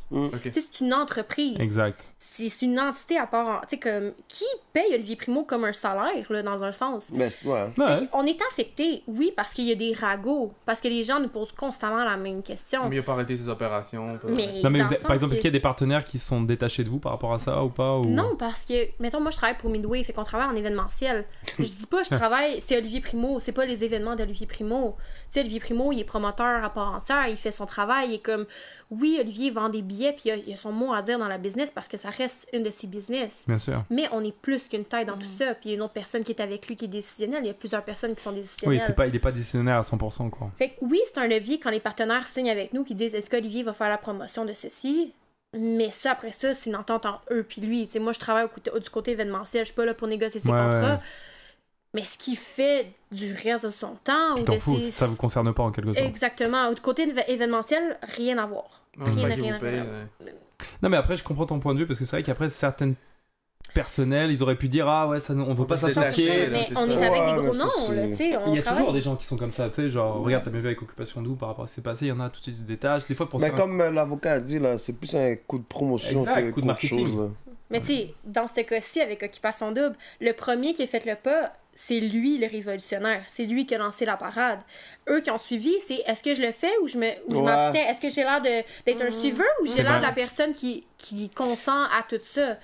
C'est une entreprise. Exact. C'est une entité à part. Tu sais, comme qui paye Olivier Primo comme un salaire, là, dans un sens. Mais on est affecté, oui, parce qu'il y a des ragots, parce que les gens nous posent constamment la même question. Mais il a pas arrêté ses opérations. Mais non, mais par exemple, est-ce qu'il y a des partenaires qui sont détachés de vous par rapport à ça ou pas? Ou... Non, parce que, mettons, moi, je travaille pour Midway, fait qu'on travaille en événementiel. Je dis pas, je travaille, c'est Olivier Primo, c'est pas les événements d'Olivier Primo. Tu sais, Olivier Primo, il est promoteur à part entière, il fait son travail, il est comme, oui, Olivier vend des billets, puis il a son mot à dire dans la business parce que ça reste une de ses business. Bien sûr. Mais on est plus qu'une taille dans tout ça, puis il y a une autre personne qui est avec lui qui est décisionnelle, il y a plusieurs personnes qui sont décisionnelles. Oui, il est pas décisionnaire à 100%, quoi. Fait que oui, c'est un levier quand les partenaires signent avec nous qui disent, est-ce qu'Olivier va faire la promotion de ceci? Mais ça, après ça, c'est une entente entre eux puis lui. Tu sais, moi, je travaille du côté événementiel, je suis pas là pour négocier ses contrats. Ouais. Mais ce qu'il fait du reste de son temps... Tu t'en fous, ça vous concerne pas en quelque sorte. Exactement. Du côté événementiel, rien à voir. Rien à voir. Non, mais après, je comprends ton point de vue, parce que c'est vrai qu'après, certaines personnels, ils auraient pu dire, ah ouais, ça, on veut pas s'associer. Mais on est avec des gros noms, là, tu sais. Il y a toujours des gens qui sont comme ça, tu sais, genre, regarde, t'as bien vu avec Occupation Double par rapport à ce qui s'est passé, il y en a tout de suite des détaches, des fois pour mais comme l'avocat a dit, là, c'est plus un coup de promotion que coup de marketing. Chose, là. Mais tu sais, dans ce cas-ci, avec Occupation Double, le premier qui a fait le pas, c'est lui le révolutionnaire. C'est lui qui a lancé la parade. Eux qui ont suivi, c'est est-ce que je le fais ou je m'abstiens? Est-ce que j'ai l'air d'être un suiveur ou j'ai l'air de la personne qui consent à tout ça?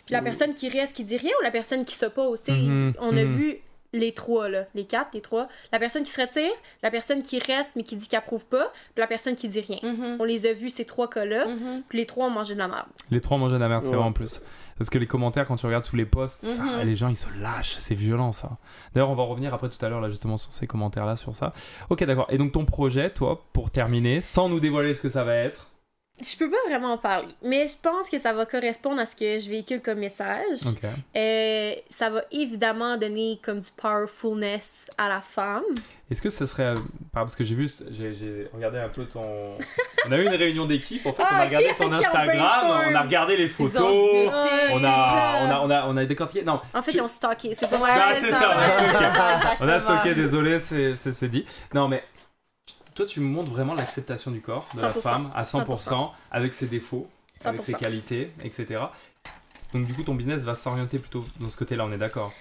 Puis la personne qui reste, qui dit rien ou la personne qui s'oppose? On a vu les 3, là. Les 4, les 3. La personne qui se retire, la personne qui reste mais qui dit qu'elle approuve pas, puis la personne qui dit rien. On les a vus, ces 3 cas-là, puis les 3 ont mangé de la merde. Les 3 ont mangé de la merde, c'est vrai en plus. Parce que les commentaires, quand tu regardes sous les posts, ça, les gens, ils se lâchent. C'est violent, ça. D'ailleurs, on va revenir après tout à l'heure, là, justement, sur ces commentaires-là, sur ça. Ok, d'accord. Et donc, ton projet, toi, pour terminer, sans nous dévoiler ce que ça va être... Je peux pas vraiment en parler, mais je pense que ça va correspondre à ce que je véhicule comme message. Okay. Ça va évidemment donner comme du powerfulness à la femme. Est-ce que ce serait... Parce que j'ai regardé un peu ton... On a eu une réunion d'équipe, en fait, on a regardé ton Instagram, on a regardé les photos, on a décortiqué... Non. En fait, ils ont stocké, c'est pas vrai. C'est ça. On a stocké, désolé, c'est dit. Non, mais... Toi, tu me montres vraiment l'acceptation du corps de la femme à 100%, avec ses défauts, 100%. Avec ses qualités, etc. Donc, du coup, ton business va s'orienter plutôt dans ce côté-là, on est d'accord?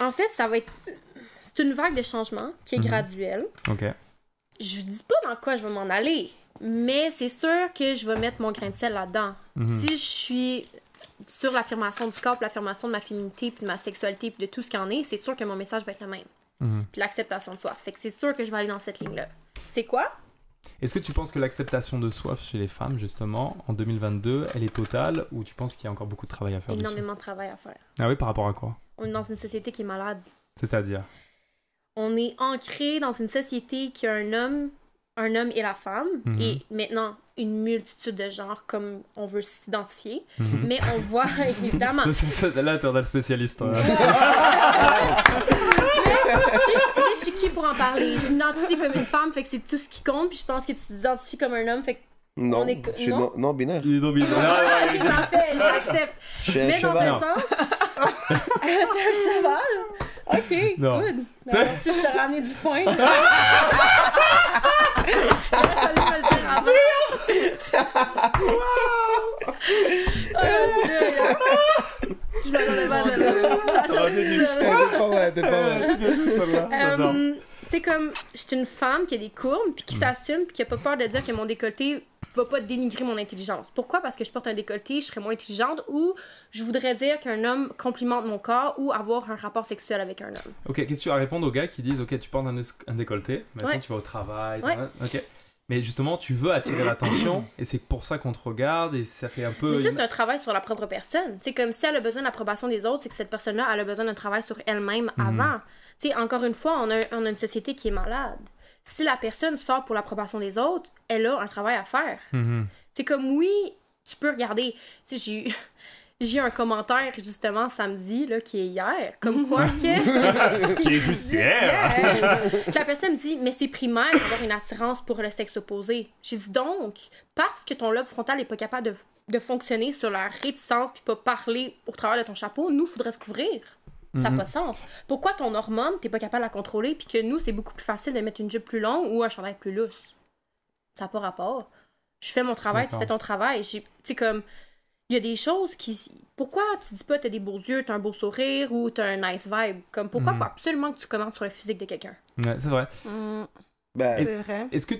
En fait, ça va être... C'est une vague de changement qui est graduelle. OK. Je dis pas dans quoi je vais m'en aller, mais c'est sûr que je vais mettre mon grain de sel là-dedans. Si je suis sur l'affirmation du corps, l'affirmation de ma féminité, puis de ma sexualité, puis de tout ce qu'il y en est, c'est sûr que mon message va être le même. Puis l'acceptation de soi. Fait que c'est sûr que je vais aller dans cette ligne-là. C'est quoi? Est-ce que tu penses que l'acceptation de soi chez les femmes, justement, en 2022, elle est totale ou tu penses qu'il y a encore beaucoup de travail à faire? Énormément de travail à faire. Ah oui, par rapport à quoi? On est dans une société qui est malade. C'est-à-dire? On est ancré dans une société qui a un homme et la femme, et maintenant une multitude de genres comme on veut s'identifier, mais on voit évidemment... Là, t'es le spécialiste. Je suis qui pour en parler? Je m'identifie comme une femme, fait que c'est tout ce qui compte, puis je pense que tu t'identifies comme un homme, fait que non, je suis non-binaire. Il est non-binaire. Ok, parfait, j'accepte. Mais dans un sens... T'es un cheval? Ok, non. Good. Alors, si je t'ai ramené du foin. Il aurait fallu me le dire avant. Je m'attendais pas à ça. C'est comme, je suis une femme qui a des courbes, puis qui s'assume, puis qui a pas peur de dire que mon décolleté va pas dénigrer mon intelligence. Pourquoi? Parce que je porte un décolleté, je serais moins intelligente, ou je voudrais dire qu'un homme complimente mon corps, ou avoir un rapport sexuel avec un homme. Ok, qu'est-ce que tu vas répondre aux gars qui disent, ok, tu portes un décolleté, maintenant tu vas au travail, ok. Mais justement, tu veux attirer l'attention, et c'est pour ça qu'on te regarde, et ça fait un peu... Mais ça, c'est un travail sur la propre personne. C'est comme si elle a besoin de l'approbation des autres, c'est que cette personne-là, elle a besoin d'un travail sur elle-même avant. Tu sais, encore une fois, on a une société qui est malade. Si la personne sort pour l'approbation des autres, elle a un travail à faire. C'est comme, oui, tu peux regarder... Tu sais, j'ai eu un commentaire, justement, samedi, là, qui est hier, comme quoi que... qui est juste hier! La personne me dit, mais c'est primaire d'avoir une attirance pour le sexe opposé. J'ai dit, donc, parce que ton lobe frontal n'est pas capable de fonctionner sur la réticence puis pas parler au travers de ton chapeau, nous, il faudrait se couvrir. Ça n'a pas de sens. Pourquoi ton hormone, t'es pas capable de la contrôler, puis que nous, c'est beaucoup plus facile de mettre une jupe plus longue ou un chandail plus lousse? Ça n'a pas rapport. Je fais mon travail, tu fais ton travail. Tu sais, comme, il y a des choses qui... Pourquoi tu dis pas t'as des beaux yeux, t'as un beau sourire ou t'as un nice vibe? Comme, pourquoi faut absolument que tu commentes sur le physique de quelqu'un? Ouais, c'est vrai. C'est vrai. Est-ce que...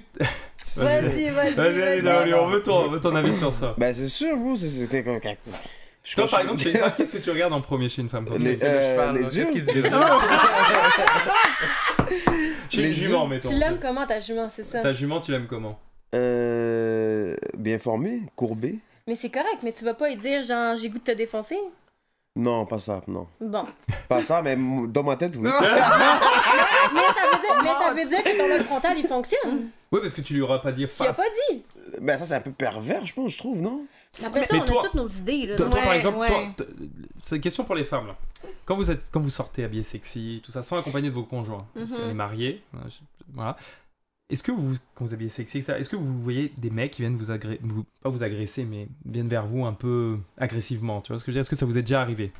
Vas-y. On veut ton avis sur ça. Ben, c'est sûr, vous, c'est Toi, par exemple, chez une femme, qu'est-ce que tu regardes en premier chez une femme? Les yeux. Chez une jument, mettons. Tu l'aimes comment, ta jument, c'est ça? Ta jument, tu l'aimes comment? Bien formée, courbée. Mais c'est correct, mais tu vas pas y dire, genre, j'ai goût de te défoncer? Non, pas ça, non. Bon. Pas ça, mais dans ma tête, oui. mais ça veut dire que ton lobe frontal, il fonctionne. Oui, parce que tu lui auras pas dit face. Tu l'as pas dit. Ben, ça, c'est un peu pervers, je pense, je trouve, non? Après ça, on a toutes nos idées, là. Toi, par exemple, c'est une question pour les femmes, là. Quand vous sortez habillé sexy, tout ça, sans accompagner de vos conjoints, parce qu'on est mariés, voilà. Est-ce que quand vous habillez sexy, est-ce que vous voyez des mecs qui viennent pas vous agresser, mais viennent vers vous un peu agressivement, tu vois ce que je veux dire? Est-ce que ça vous est déjà arrivé?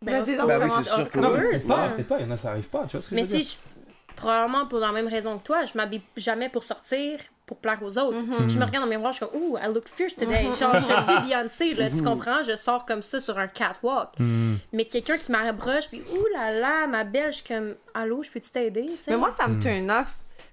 Vas-y, donc, oui, c'est sûr que non, peut-être pas, il y en a, ça arrive pas, tu vois ce que je veux dire? Mais si, probablement pour la même raison que toi, je m'habille jamais pour sortir, pour plaire aux autres. Je me regarde dans le miroir, je suis comme, ooh, I look fierce today. Genre, je suis Beyoncé, là, tu comprends? Je sors comme ça sur un catwalk. Mais quelqu'un qui m'approche, puis ouh là là, ma belle, je suis comme, allô, je peux-tu t'aider? Mais moi, ça me turn off.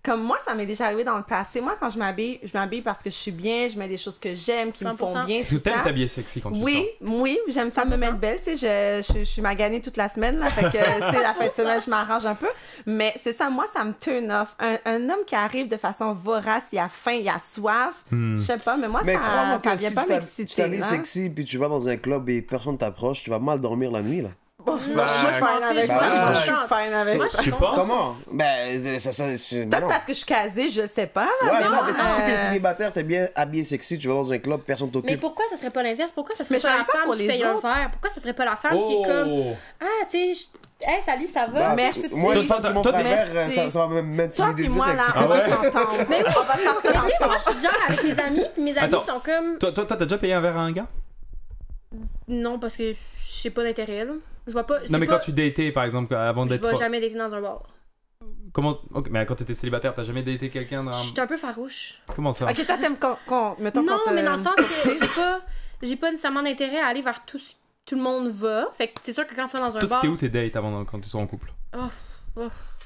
Comme moi, ça m'est déjà arrivé dans le passé. Moi, quand je m'habille parce que je suis bien, je mets des choses que j'aime, qui 100%. Me font bien, tout ça. Tu aimes t'habiller sexy quand tu sors? Oui, j'aime ça 100%. Me mettre belle. Tu sais, je suis maganée toute la semaine, là, fait que, tu sais, la fin de semaine, je m'arrange un peu. Mais c'est ça, moi, ça me turn off. Un homme qui arrive de façon vorace, il a faim, il a soif, je sais pas, mais moi, ça vient pas m'exciter. Tu t'habilles sexy, puis tu vas dans un club et personne t'approche, tu vas mal dormir la nuit, là. Je suis fine avec ça. Je suis fine avec ça. Tu penses? Comment? Peut-être parce que je suis casée, je sais pas. Si t'es célibataire, t'es bien habillé sexy, tu vas dans un club, personne t'occupe. Mais pourquoi ça serait pas l'inverse? Pourquoi ça serait pas la femme qui paye un verre? Pourquoi ça serait pas la femme qui est comme... Ah, tu sais... Hey, salut, ça va? Merci. Moi, mon frère, ça va m'intimider direct. Toi, là, on va s'entendre. Mais oui, on va sortir ensemble. Moi, je suis déjà avec mes amis, puis mes amis sont comme... Toi, t'as déjà payé un verre à un gars? Non, parce que je sais pas d'intérêt, là. Je vois pas. Non, mais quand tu datais, par exemple, avant d'être. Je vais jamais dater dans un bar. Comment. Okay, mais quand t'étais célibataire, t'as jamais daté quelqu'un dans. Je suis un peu farouche. Comment ça? Ok, toi, t'aimes mettons, non, mais dans le sens que j'ai pas nécessairement d'intérêt à aller vers tout le monde va. Fait que c'est sûr que quand tu vas dans un bar. Toi, c'était où tes dates quand tu sois en couple?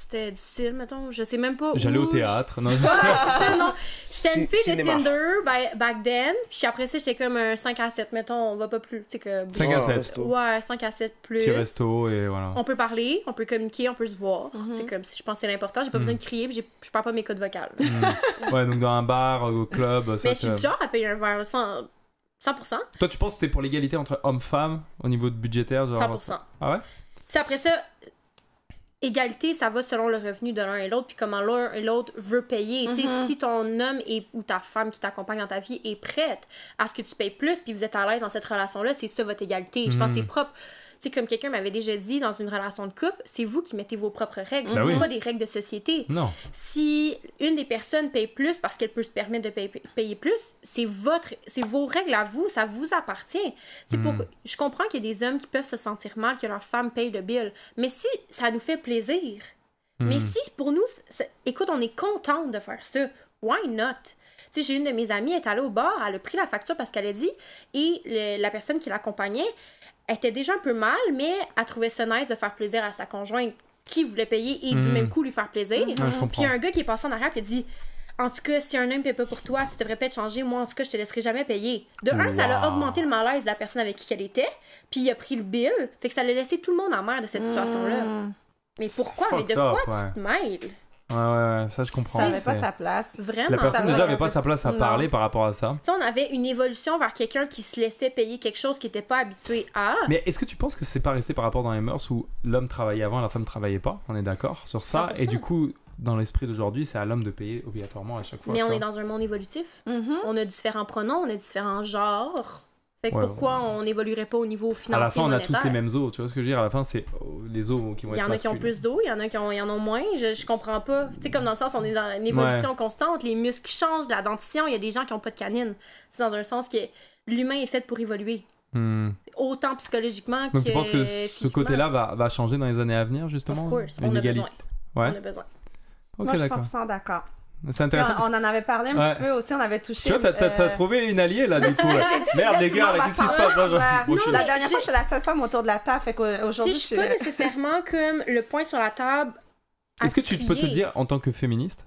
C'était difficile, mettons. Je sais même pas. J'allais au théâtre. Non, non. J'étais une fille de Tinder back then. Puis après ça, j'étais comme un 5 à 7, mettons. On va pas plus. 5 à 7. Ouais, 5 à 7 plus. Petit resto et voilà. On peut parler, on peut communiquer, on peut se voir. C'est comme si je pense que c'est l'important. J'ai pas besoin de crier, puis je parle pas mes codes vocales. Ouais, donc dans un bar, au club. Ça, mais je suis du genre à payer un verre 100%. Toi, tu penses que c'était pour l'égalité entre hommes-femmes au niveau de budgétaire? Genre, 100%. Ah ouais? Puis après ça. Égalité, ça va selon le revenu de l'un et l'autre, puis comment l'un et l'autre veut payer. Tu sais, si ton homme ou ta femme qui t'accompagne dans ta vie est prête à ce que tu payes plus, puis vous êtes à l'aise dans cette relation-là, c'est ça votre égalité. Je pense que c'est propre. sais, comme quelqu'un m'avait déjà dit dans une relation de couple, c'est vous qui mettez vos propres règles. C'est pas des règles de société. Non. Si une des personnes paye plus parce qu'elle peut se permettre de payer plus, c'est vos règles à vous, ça vous appartient. Je comprends qu'il y a des hommes qui peuvent se sentir mal que leur femme paye le bill, mais si ça nous fait plaisir, mais si pour nous, écoute, on est contente de faire ça, why not? Tu sais, j'ai une de mes amies, elle est allée au bar, elle a pris la facture parce qu'elle a dit, et la personne qui l'accompagnait était déjà un peu mal, mais elle trouvait ça nice de faire plaisir à sa conjointe qui voulait payer et du même coup lui faire plaisir. Puis il y a un gars qui est passé en arrière et a dit, en tout cas, si un homme ne paye pas pour toi, tu devrais peut-être changer. Moi, en tout cas, je te laisserai jamais payer. De un, ça a augmenté le malaise de la personne avec qui elle était, puis il a pris le bill, fait que ça l'a laissé tout le monde en mer de cette situation-là. Mais pourquoi? Mais de quoi tu te mêles? Ouais, ça je comprends. Ça n'avait pas sa place. Vraiment. La personne déjà n'avait pas sa place à parler par rapport à ça. Tu sais, on avait une évolution vers quelqu'un qui se laissait payer quelque chose qui n'était pas habitué à. Mais est-ce que tu penses que c'est pas resté par rapport dans les mœurs où l'homme travaillait avant et la femme travaillait pas? On est d'accord sur ça. 100%. Et du coup, dans l'esprit d'aujourd'hui, c'est à l'homme de payer obligatoirement à chaque fois. Mais on est dans un monde évolutif. On a différents pronoms, on a différents genres. Fait que pourquoi on n'évoluerait pas au niveau financier? À la fin, on a monétaire? tous les mêmes os. Tu vois ce que je veux dire? À la fin, c'est les os qui vont être. Il y en a qui ont plus d'eau, il y en a qui en ont moins. Je comprends pas. Tu sais, comme dans le sens, on est dans une évolution constante, les muscles changent, la dentition, il y a des gens qui n'ont pas de canine. C'est dans un sens que l'humain est fait pour évoluer. Autant psychologiquement que. Donc tu penses que physiquement. ce côté-là va changer dans les années à venir, justement? Of course. On a besoin. Ouais. On a besoin. Moi, je suis 100% d'accord. C'est intéressant. On en avait parlé un petit peu aussi, on avait touché. Tu vois, t'as trouvé une alliée là, du coup. Merde, les gars, qu'est-ce qui se passe là? La dernière fois, j'étais la seule femme autour de la table, fait qu'aujourd'hui, je suis pas nécessairement comme le point sur la table. Est-ce que tu peux te dire en tant que féministe?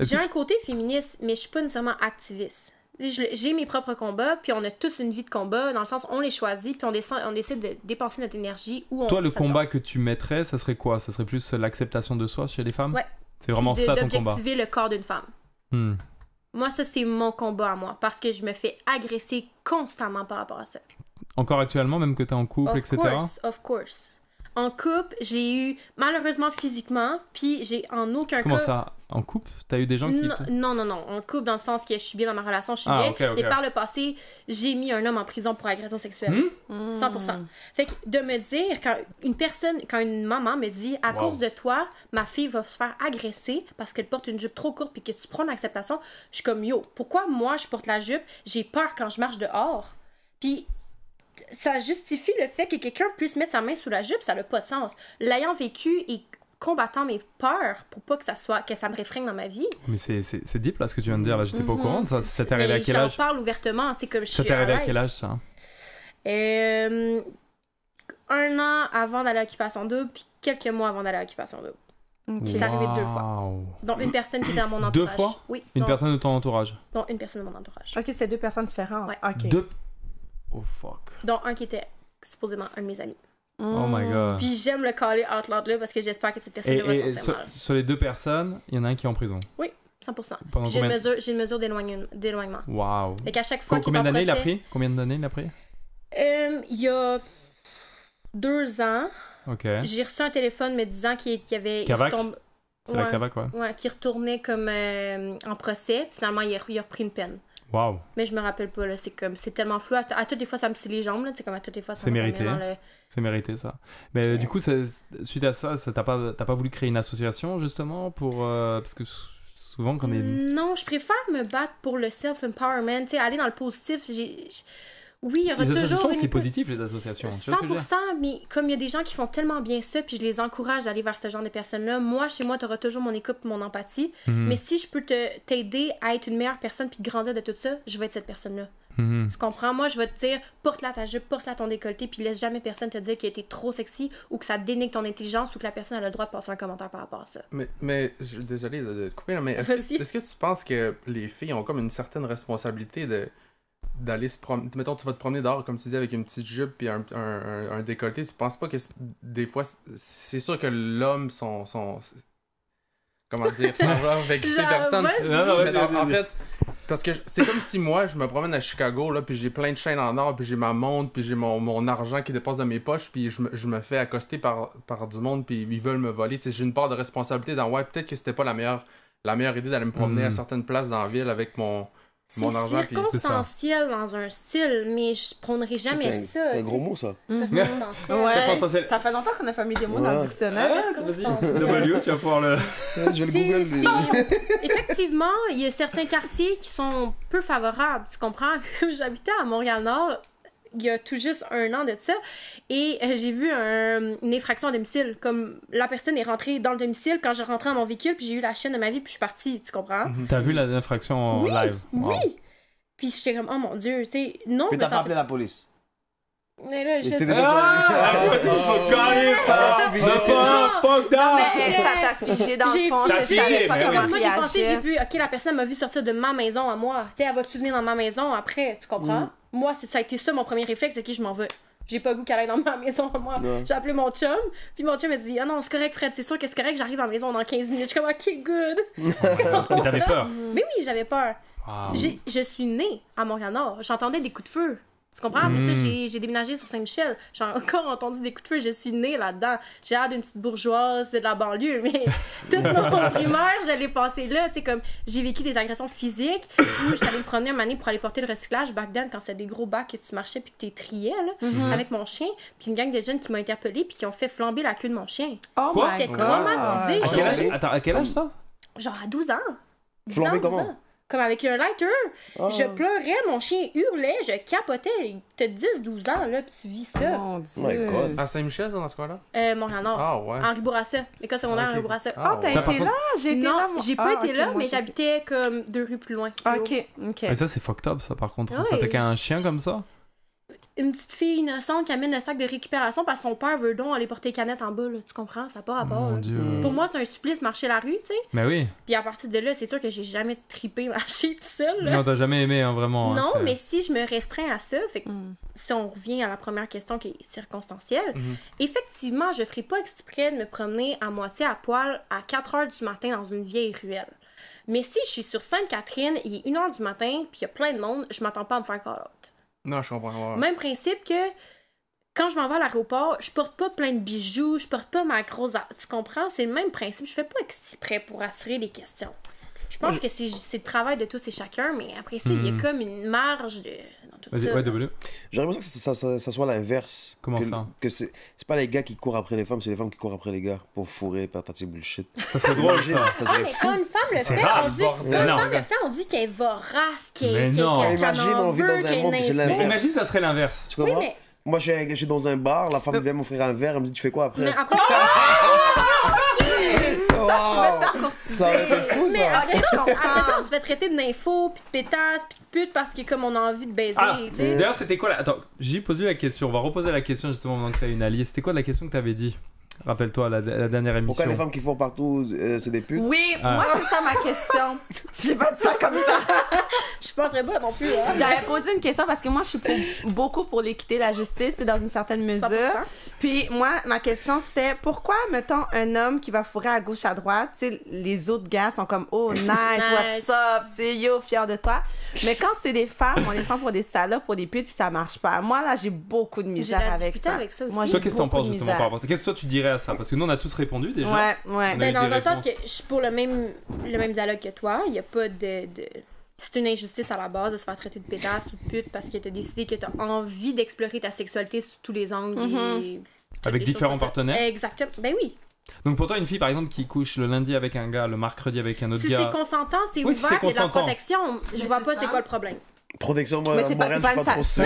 J'ai un côté féministe, mais je suis pas nécessairement activiste. J'ai mes propres combats, puis on a tous une vie de combat, dans le sens on les choisit, puis on décide de dépenser notre énergie où on. Toi, le combat que tu mettrais, ça serait quoi? Ça serait plus l'acceptation de soi chez les femmes? Ouais. C'est vraiment ça ton combat. D'objectiver le corps d'une femme. Moi, ça, c'est mon combat à moi, parce que je me fais agresser constamment par rapport à ça. Encore actuellement, même que t'es en couple, etc.? Of course. En couple, j'ai eu, malheureusement, physiquement, puis j'ai en aucun cas... Comment ça? En couple? T'as eu des gens qui... Non. En couple, dans le sens que je suis bien dans ma relation, je suis bien. Okay. Mais par le passé, j'ai mis un homme en prison pour agression sexuelle. 100%. Fait que de me dire, quand une maman me dit, à cause de toi, ma fille va se faire agresser parce qu'elle porte une jupe trop courte puis que tu prends l'acceptation, je suis comme, yo, pourquoi moi, je porte la jupe, j'ai peur quand je marche dehors? Puis... ça justifie le fait que quelqu'un puisse mettre sa main sous la jupe, ça n'a pas de sens. L'ayant vécu et combattant mes peurs pour pas que ça me réfrègne dans ma vie. Mais c'est deep là ce que tu viens de dire, là j'étais pas au courant de ça. Ça t'est arrivé à quel âge? J'en parle ouvertement, tu sais, comme je suis. Ça t'est arrivé à quel âge ça? 1 an avant d'aller à l'occupation double, puis quelques mois avant d'aller à l'occupation double. Puis c'est arrivé 2 fois. Donc une personne qui était dans mon entourage. 2 fois? Oui. Une personne de ton entourage? Donc une personne de mon entourage. Ok, c'est 2 personnes différentes. Ouais. Ok. 2. Oh fuck. Dont un qui était supposément un de mes amis. Oh my god. Puis j'aime le caller out loud là parce que j'espère que cette personne-là va sentir mal. Sur les 2 personnes, il y en a un qui est en prison. Oui, 100%. J'ai une mesure d'éloignement. Waouh. Fait qu'à chaque fois Combien d'années il a pris? Il y a 2 ans. Ok. J'ai reçu un téléphone me disant qu'il y avait... Cavac? C'est la Cavac, ouais. Ouais, qui retournait comme en procès. Finalement, il a repris une peine. Wow. Mais je me rappelle pas, là, c'est tellement flou. À toutes les fois, ça me scie les jambes, là, comme à toutes les fois, ça c'est mérité. C'est mérité, ça. Mais du coup, suite à ça, t'as pas voulu créer une association, justement, pour... parce que souvent, quand on est... Non, je préfère me battre pour le self-empowerment, tu sais, aller dans le positif. Oui, il y aura toujours... Les associations, c'est positif, les associations. 100%, mais comme il y a des gens qui font tellement bien ça, puis je les encourage d'aller vers ce genre de personnes-là, moi, chez moi, tu auras toujours mon écoute et mon empathie. Mais si je peux t'aider à être une meilleure personne puis de grandir de tout ça, je vais être cette personne-là. Tu comprends? Moi, je vais te dire, porte-la ta jupe, porte-la ton décolleté, puis laisse jamais personne te dire qu'elle était trop sexy ou que ça dénigre ton intelligence ou que la personne a le droit de passer un commentaire par rapport à ça. Mais désolé de te couper, mais est-ce que tu penses que les filles ont comme une certaine responsabilité d'aller se promener, mettons tu vas te promener dehors comme tu dis avec une petite jupe puis un décolleté, tu penses pas que des fois c'est sûr que l'homme son comment dire ça va vexer personne en fait parce que c'est comme si moi je me promène à Chicago là puis j'ai plein de chaînes en or puis j'ai ma montre puis j'ai mon argent qui dépasse de mes poches puis je me fais accoster par du monde puis ils veulent me voler, tu sais, j'ai une part de responsabilité dans peut-être que c'était pas la meilleure idée d'aller me promener à certaines places dans la ville avec mon mon argent. C'est circonstanciel dans un style, mais je prendrai jamais ça. C'est un gros mot, ça. Ouais. Ça fait longtemps qu'on a pas mis des mots dans le dictionnaire. Vas-y, W, tu vas pouvoir le... Je vais le Google. Effectivement, il y a certains quartiers qui sont peu favorables, tu comprends? J'habitais à Montréal-Nord il y a tout juste 1 an de ça, et j'ai vu une infraction à domicile. Comme la personne est rentrée dans le domicile quand je rentrais dans mon véhicule, puis j'ai eu la chaîne de ma vie, puis je suis partie, tu comprends? T'as vu l'infraction live? Wow. Oui! Puis j'étais comme, oh mon Dieu, tu sais, non. Puis t'as pas appelé la police? Mais là, je sais déjà fuck that! Mais t'as figé dans le fond, moi j'ai pensé, j'ai vu, ok, la personne m'a vu sortir de ma maison à moi. Tu sais, elle va-tu venir dans ma maison après, tu comprends? Moi, ça a été ça mon premier réflexe, c'est que je m'en vais. J'ai pas le goût qu'elle aille dans ma maison à moi. J'ai appelé mon chum, puis mon chum m'a dit, ah non, c'est correct, Fred, c'est sûr que c'est correct, j'arrive à la maison dans 15 minutes. Je suis comme, ok, good. Mais t'avais peur? Mais oui, j'avais peur. Wow. Je suis née à Montréal-Nord. J'entendais des coups de feu. Tu comprends? Après ça, j'ai déménagé sur Saint-Michel. J'ai encore entendu des coups de feu. Je suis née là-dedans. J'ai l'air d'une petite bourgeoise de la banlieue, mais toute mon primaire, j'allais passer là. Tu sais, comme j'ai vécu des agressions physiques où je allée me promener une année pour aller porter le recyclage back then quand c'était des gros bacs que tu marchais puis que tu triais là, avec mon chien. Puis une gang de jeunes qui m'ont interpellée puis qui ont fait flamber la queue de mon chien. Oh quoi? J'étais traumatisée. À quel âge ça? Genre à 12 ans. Flambé comment? Comme avec un lighter. Oh. Je pleurais, mon chien hurlait, je capotais. T'as 10-12 ans, là, puis tu vis ça. Mon Dieu. À Saint-Michel, dans ce coin-là? Montréal-Nord. Ah ouais. Henri Bourassa. L'école secondaire Henri Bourassa. T'as été là? J'ai été là. Non, j'ai pas été là, mais j'habitais comme 2 rues plus loin. Ok. Mais ça, c'est fucked up, ça, par contre. Ça t'attaquait un chien comme ça? Une petite fille innocente qui amène le sac de récupération parce que son père veut donc aller porter les canettes en bas, là. Tu comprends? Ça n'a pas rapport. Mon Dieu. Pour moi, c'est un supplice marcher la rue, tu sais. Mais oui. Puis à partir de là, c'est sûr que j'ai jamais trippé marcher tout seul. Là. Non, t'as jamais aimé, hein, vraiment. Non, mais si je me restreins à ça, fait que si on revient à la première question qui est circonstancielle, effectivement, je ferai pas exprès de me promener à moitié à poil à 4h du matin dans une vieille ruelle. Mais si je suis sur Sainte-Catherine, il est 1h du matin, puis il y a plein de monde, je m'attends pas à me faire call-out. Non, je comprends. Ouais. Même principe que quand je m'en vais à l'aéroport, je porte pas plein de bijoux, je porte pas ma grosse... Tu comprends? C'est le même principe. Je fais pas exprès pour attirer les questions. Je pense que c'est le travail de tous et chacun, mais après ça, il y a comme une marge de... Vas-y, ouais, W. J'aimerais bien que ça soit l'inverse. Comment ça? Que c'est pas les gars qui courent après les femmes, c'est les femmes qui courent après les gars pour fourrer, patati bullshit. Ça serait drôle, ça. serait mais quand une femme le fait, on dit qu'elle est vorace, qu'elle imagine, on vit dans un monde que c'est l'inverse. Imagine, ça serait l'inverse. Tu comprends? Oui, mais... Moi, je suis dans un bar, la femme vient m'offrir un verre, elle me dit, tu fais quoi après? Mais après... Ça aurait été fou, ça. Après ça, on se fait traiter de nympho, puis de pétasse, puis de pute parce que comme on a envie de baiser, tu sais. D'ailleurs, c'était quoi Attends, j'ai posé la question. On va reposer la question justement pendant que t'as une alliée. C'était quoi la question que t'avais dit? Rappelle-toi, la dernière émission. Pourquoi les femmes qui font partout, c'est des putes? Oui, moi, c'est ça ma question. J'ai pas dit ça comme ça. Je penserais pas non plus. Hein. J'avais posé une question parce que moi, je suis beaucoup pour l'équité et la justice, c'est dans une certaine mesure. 100%. Puis moi, ma question, c'était pourquoi, mettons, un homme qui va fourrer à gauche, à droite, tu sais, les autres gars sont comme, oh, nice, what's up, tu sais, yo, fier de toi. Mais quand c'est des femmes, on les prend pour des salopes, pour des putes, puis ça marche pas. Moi, là, j'ai beaucoup de misère avec ça. Aussi. Moi, toi, qu'est-ce que t'en penses justement par rapport à ça? Qu'est-ce que toi, tu dirais à ça? Parce que nous, on a tous répondu déjà. Ouais. Ben, dans un sens que je suis pour le même dialogue que toi. Il n'y a pas de... C'est une injustice à la base de se faire traiter de pétasse ou de pute parce que tu as décidé que tu as envie d'explorer ta sexualité sous tous les angles. Et avec différents partenaires. Exactement. Ben oui. Donc pour toi, une fille par exemple qui couche le lundi avec un gars, le mercredi avec un autre gars. Si c'est consentant, c'est ouvert, il y a de la protection. Je vois pas c'est quoi le problème. Protection, moi, Montréal, je suis pas trop sûr.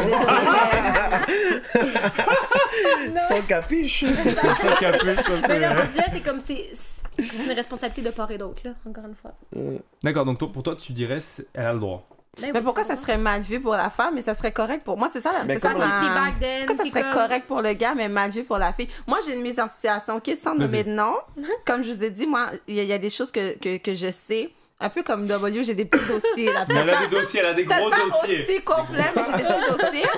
Sans capiche. Sans capiche, ça c'est vrai. C'est comme c'est une responsabilité de part et d'autre, là, encore une fois. D'accord, donc pour toi, tu dirais elle a le droit. Mais pourquoi ça serait mal vu pour la femme, mais ça serait correct pour moi? C'est ça, c'est ça. Pourquoi ça serait correct pour le gars, mais mal vu pour la fille? Moi, j'ai une mise en situation, sans nommer de nom. Comme je vous ai dit, moi, il y a des choses que je sais. Un peu comme W, j'ai des petits dossiers. Elle a des dossiers, elle a des gros dossiers. Aussi complet, mais j'ai des petits dossiers.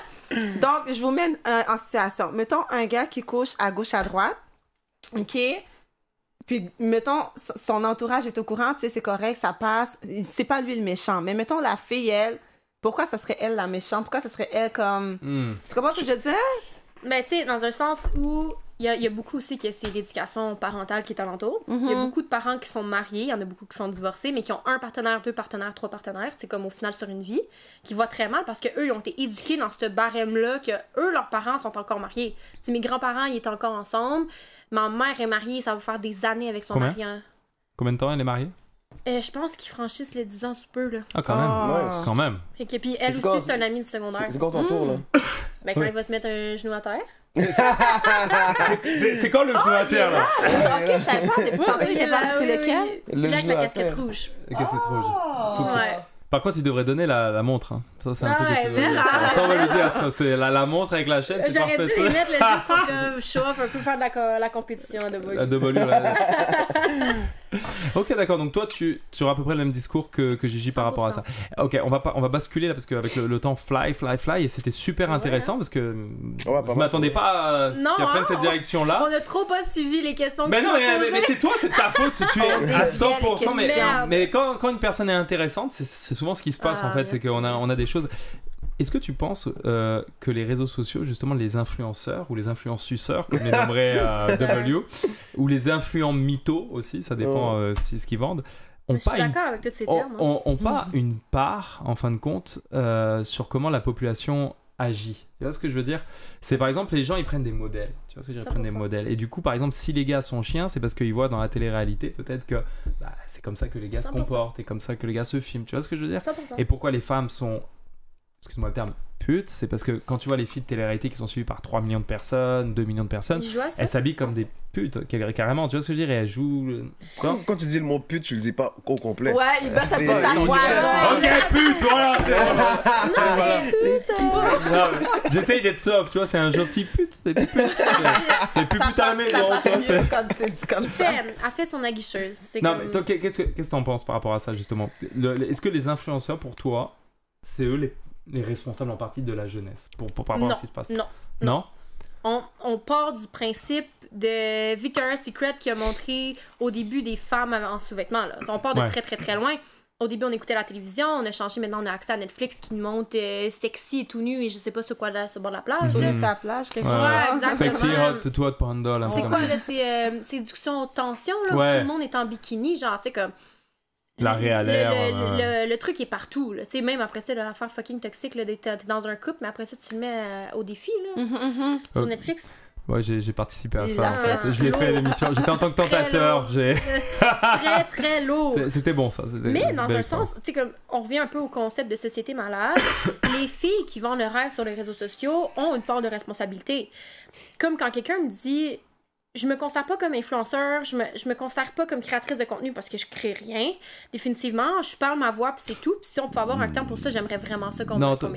Donc, je vous mets en situation. Mettons un gars qui couche à gauche, à droite. OK? Puis, mettons, son entourage est au courant, tu sais, c'est correct, ça passe. C'est pas lui le méchant. Mais mettons, la fille, elle, pourquoi ça serait elle la méchante? Pourquoi ça serait elle comme... Tu comprends ce que je veux dire? Ben, tu sais, dans un sens où il y a beaucoup aussi que c'est l'éducation parentale qui est alentour. Il y a beaucoup de parents qui sont mariés, il y en a beaucoup qui sont divorcés, mais qui ont un partenaire, 2 partenaires, 3 partenaires. C'est comme au final sur une vie, qui va très mal parce qu'eux, ils ont été éduqués dans ce barème-là que eux, leurs parents sont encore mariés. T'sais, mes grands-parents, ils étaient encore ensemble. Ma mère est mariée, ça va faire des années avec son mari. Combien de temps elle est mariée? Je pense qu'ils franchissent les 10 ans sous peu, là. Ah, quand même. Nice. Quand même. Et puis elle aussi, c'est un ami de secondaire. C'est quand ton tour, là? Ben, quand il va se mettre un genou à terre. C'est quand le genou à terre, là? Ok, je savais pas, depuis tantôt, il était là, c'est lequel? Là, avec la casquette rouge. La casquette rouge. Ouais. Par contre, il devrait donner la montre. Hein. Ça, c'est un truc que tu dois dire. Ça, on va lui dire ça. C'est la montre avec la chaîne, c'est parfait. J'aurais dû lui mettre le juste pour que show off un peu, faire de la compétition à W. À W, Ok, d'accord. Donc toi, tu auras à peu près le même discours que Gigi par rapport à ça. Ok, on va basculer là parce qu'avec le temps fly, et c'était super intéressant parce que je m'attendais pas à ce qu'ils prennent cette direction-là. On a trop pas suivi les questions. Mais non, mais c'est toi, c'est ta faute. Tu es à 100%. Mais quand une personne est intéressante, c'est souvent ce qui se passe en fait, c'est qu'on a des choses. Est-ce que tu penses que les réseaux sociaux, justement les influenceurs ou les influenceurs, comme les nommerait W, ou les influents mythos aussi, ça dépend ce qu'ils vendent, je suis d'accord avec tous ces termes. Ont pas une part, en fin de compte, sur comment la population agit. Tu vois ce que je veux dire? C'est par exemple, les gens ils prennent des modèles. Tu vois ce que je veux dire? Ils prennent des modèles. Et du coup, par exemple, si les gars sont chiens, c'est parce qu'ils voient dans la télé-réalité peut-être que c'est comme ça que les gars 100%. Se comportent et comme ça que les gars se filment. Tu vois ce que je veux dire? 100%. Et pourquoi les femmes sont, excuse-moi le terme, putes, c'est parce que quand tu vois les filles de télé-réalité qui sont suivies par 3 millions de personnes, 2 millions de personnes, elles s'habillent comme des putes, carrément. Tu vois ce que je veux dire? Elles jouent... Quand tu dis le mot pute, tu le dis pas au complet. Ouais, ça peut s'avoir. Ok, pute, voilà! J'essaye d'être soft, tu vois, c'est un gentil pute. C'est plus pute à la maison. Elle fait son aguicheuse. Non, mais toi, qu'est-ce que t'en penses par rapport à ça, justement? Est-ce que les influenceurs, pour toi, c'est eux les responsables en partie de la jeunesse par rapport à ce qui se passe? Non. On part du principe de Victoria's Secret qui a montré au début des femmes en sous-vêtements. Là. On part de très très très loin. Au début, on écoutait la télévision, on a changé, maintenant on a accès à Netflix qui nous montre sexy et tout nu et je sais pas sur quoi là, sur le bord de la plage. Tout nu sur la plage, quelque chose. Ouais, exactement. Sexy, hot panda. Là, c'est quoi là? C'est séduction tension là, où tout le monde est en bikini, genre tu sais comme... L'arrêt à l'air. Le truc est partout. Là. Même après ça, l'affaire fucking toxique, t'es dans un couple, mais après ça, tu le mets au défi là, sur Netflix. Ouais, j'ai participé à ça en fait. Je l'ai fait l'émission. J'étais en tant que tentateur. Très très lourd. C'était bon ça. Mais dans un sens, tu sais, comme on revient un peu au concept de société malade. Les filles qui vendent le rêve sur les réseaux sociaux ont une part de responsabilité. Comme quand quelqu'un me dit. Je me considère pas comme influenceur, je me considère pas comme créatrice de contenu parce que je crée rien. Définitivement, je parle ma voix puis c'est tout. Puis si on peut avoir un temps pour ça, j'aimerais vraiment ça qu'on Non, toi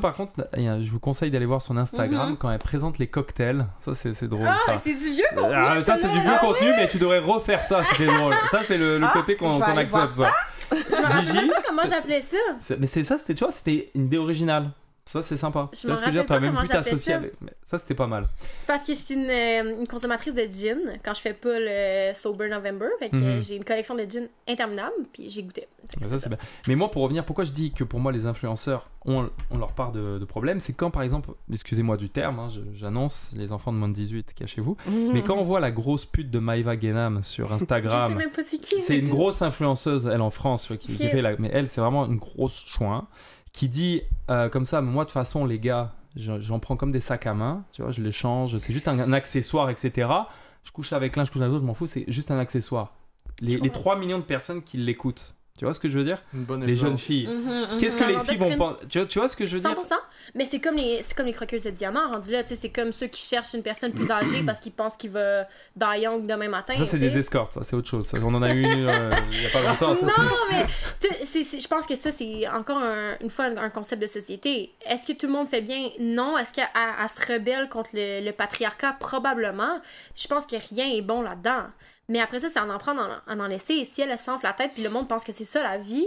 par contre, je vous conseille d'aller voir son Instagram quand elle présente les cocktails. Ça c'est drôle. Ah, c'est du vieux contenu. Ça c'est du vieux contenu, mais tu devrais refaire ça, c'était drôle. Ça c'est le côté qu'on accepte ça. Je me rappelle pas comment j'appelais ça. Mais c'est ça, tu vois, c'était une idée originale. Ça, c'est sympa. Je me rappelle pas même plus t'associer avec... Ça, c'était pas mal. C'est parce que je suis une consommatrice de gin quand je fais pas le Sober November. Fait que j'ai une collection de gin interminable, puis j'ai goûté. Ça, c'est bien. Mais moi, pour revenir, pourquoi je dis que pour moi, les influenceurs ont leur part de problème, c'est quand, par exemple, excusez-moi du terme, hein, j'annonce les enfants de moins de 18, cachez-vous, mais quand on voit la grosse pute de Maïva Guénam sur Instagram... Je sais même pas c'est qui. C'est une grosse influenceuse, elle, en France, qui fait mais elle, c'est vraiment une grosse chouin. Qui dit comme ça, moi de toute façon les gars, j'en prends comme des sacs à main, tu vois, je les change, c'est juste un accessoire, etc. Je couche avec l'un, je couche avec l'autre, je m'en fous, c'est juste un accessoire. Les 3 millions de personnes qui l'écoutent, tu vois ce que je veux dire? Les jeunes filles. Qu'est-ce que les filles vont penser? Tu vois ce que je veux dire? 100%. Mais c'est comme les croqueuses de diamants rendus là, c'est comme ceux qui cherchent une personne plus âgée parce qu'ils pensent qu'il va die young demain matin. Ça c'est des escortes, ça c'est autre chose. On en a eu une il y a pas longtemps. Ça, non, mais je pense que ça c'est encore une fois un concept de société. Est-ce que tout le monde fait bien? Non. Est-ce qu'elle se rebelle contre le patriarcat? Probablement. Je pense que rien est bon là-dedans. Mais après ça, c'est en prendre, en laisser. Et si elle s'enfle la tête puis le monde pense que c'est ça la vie,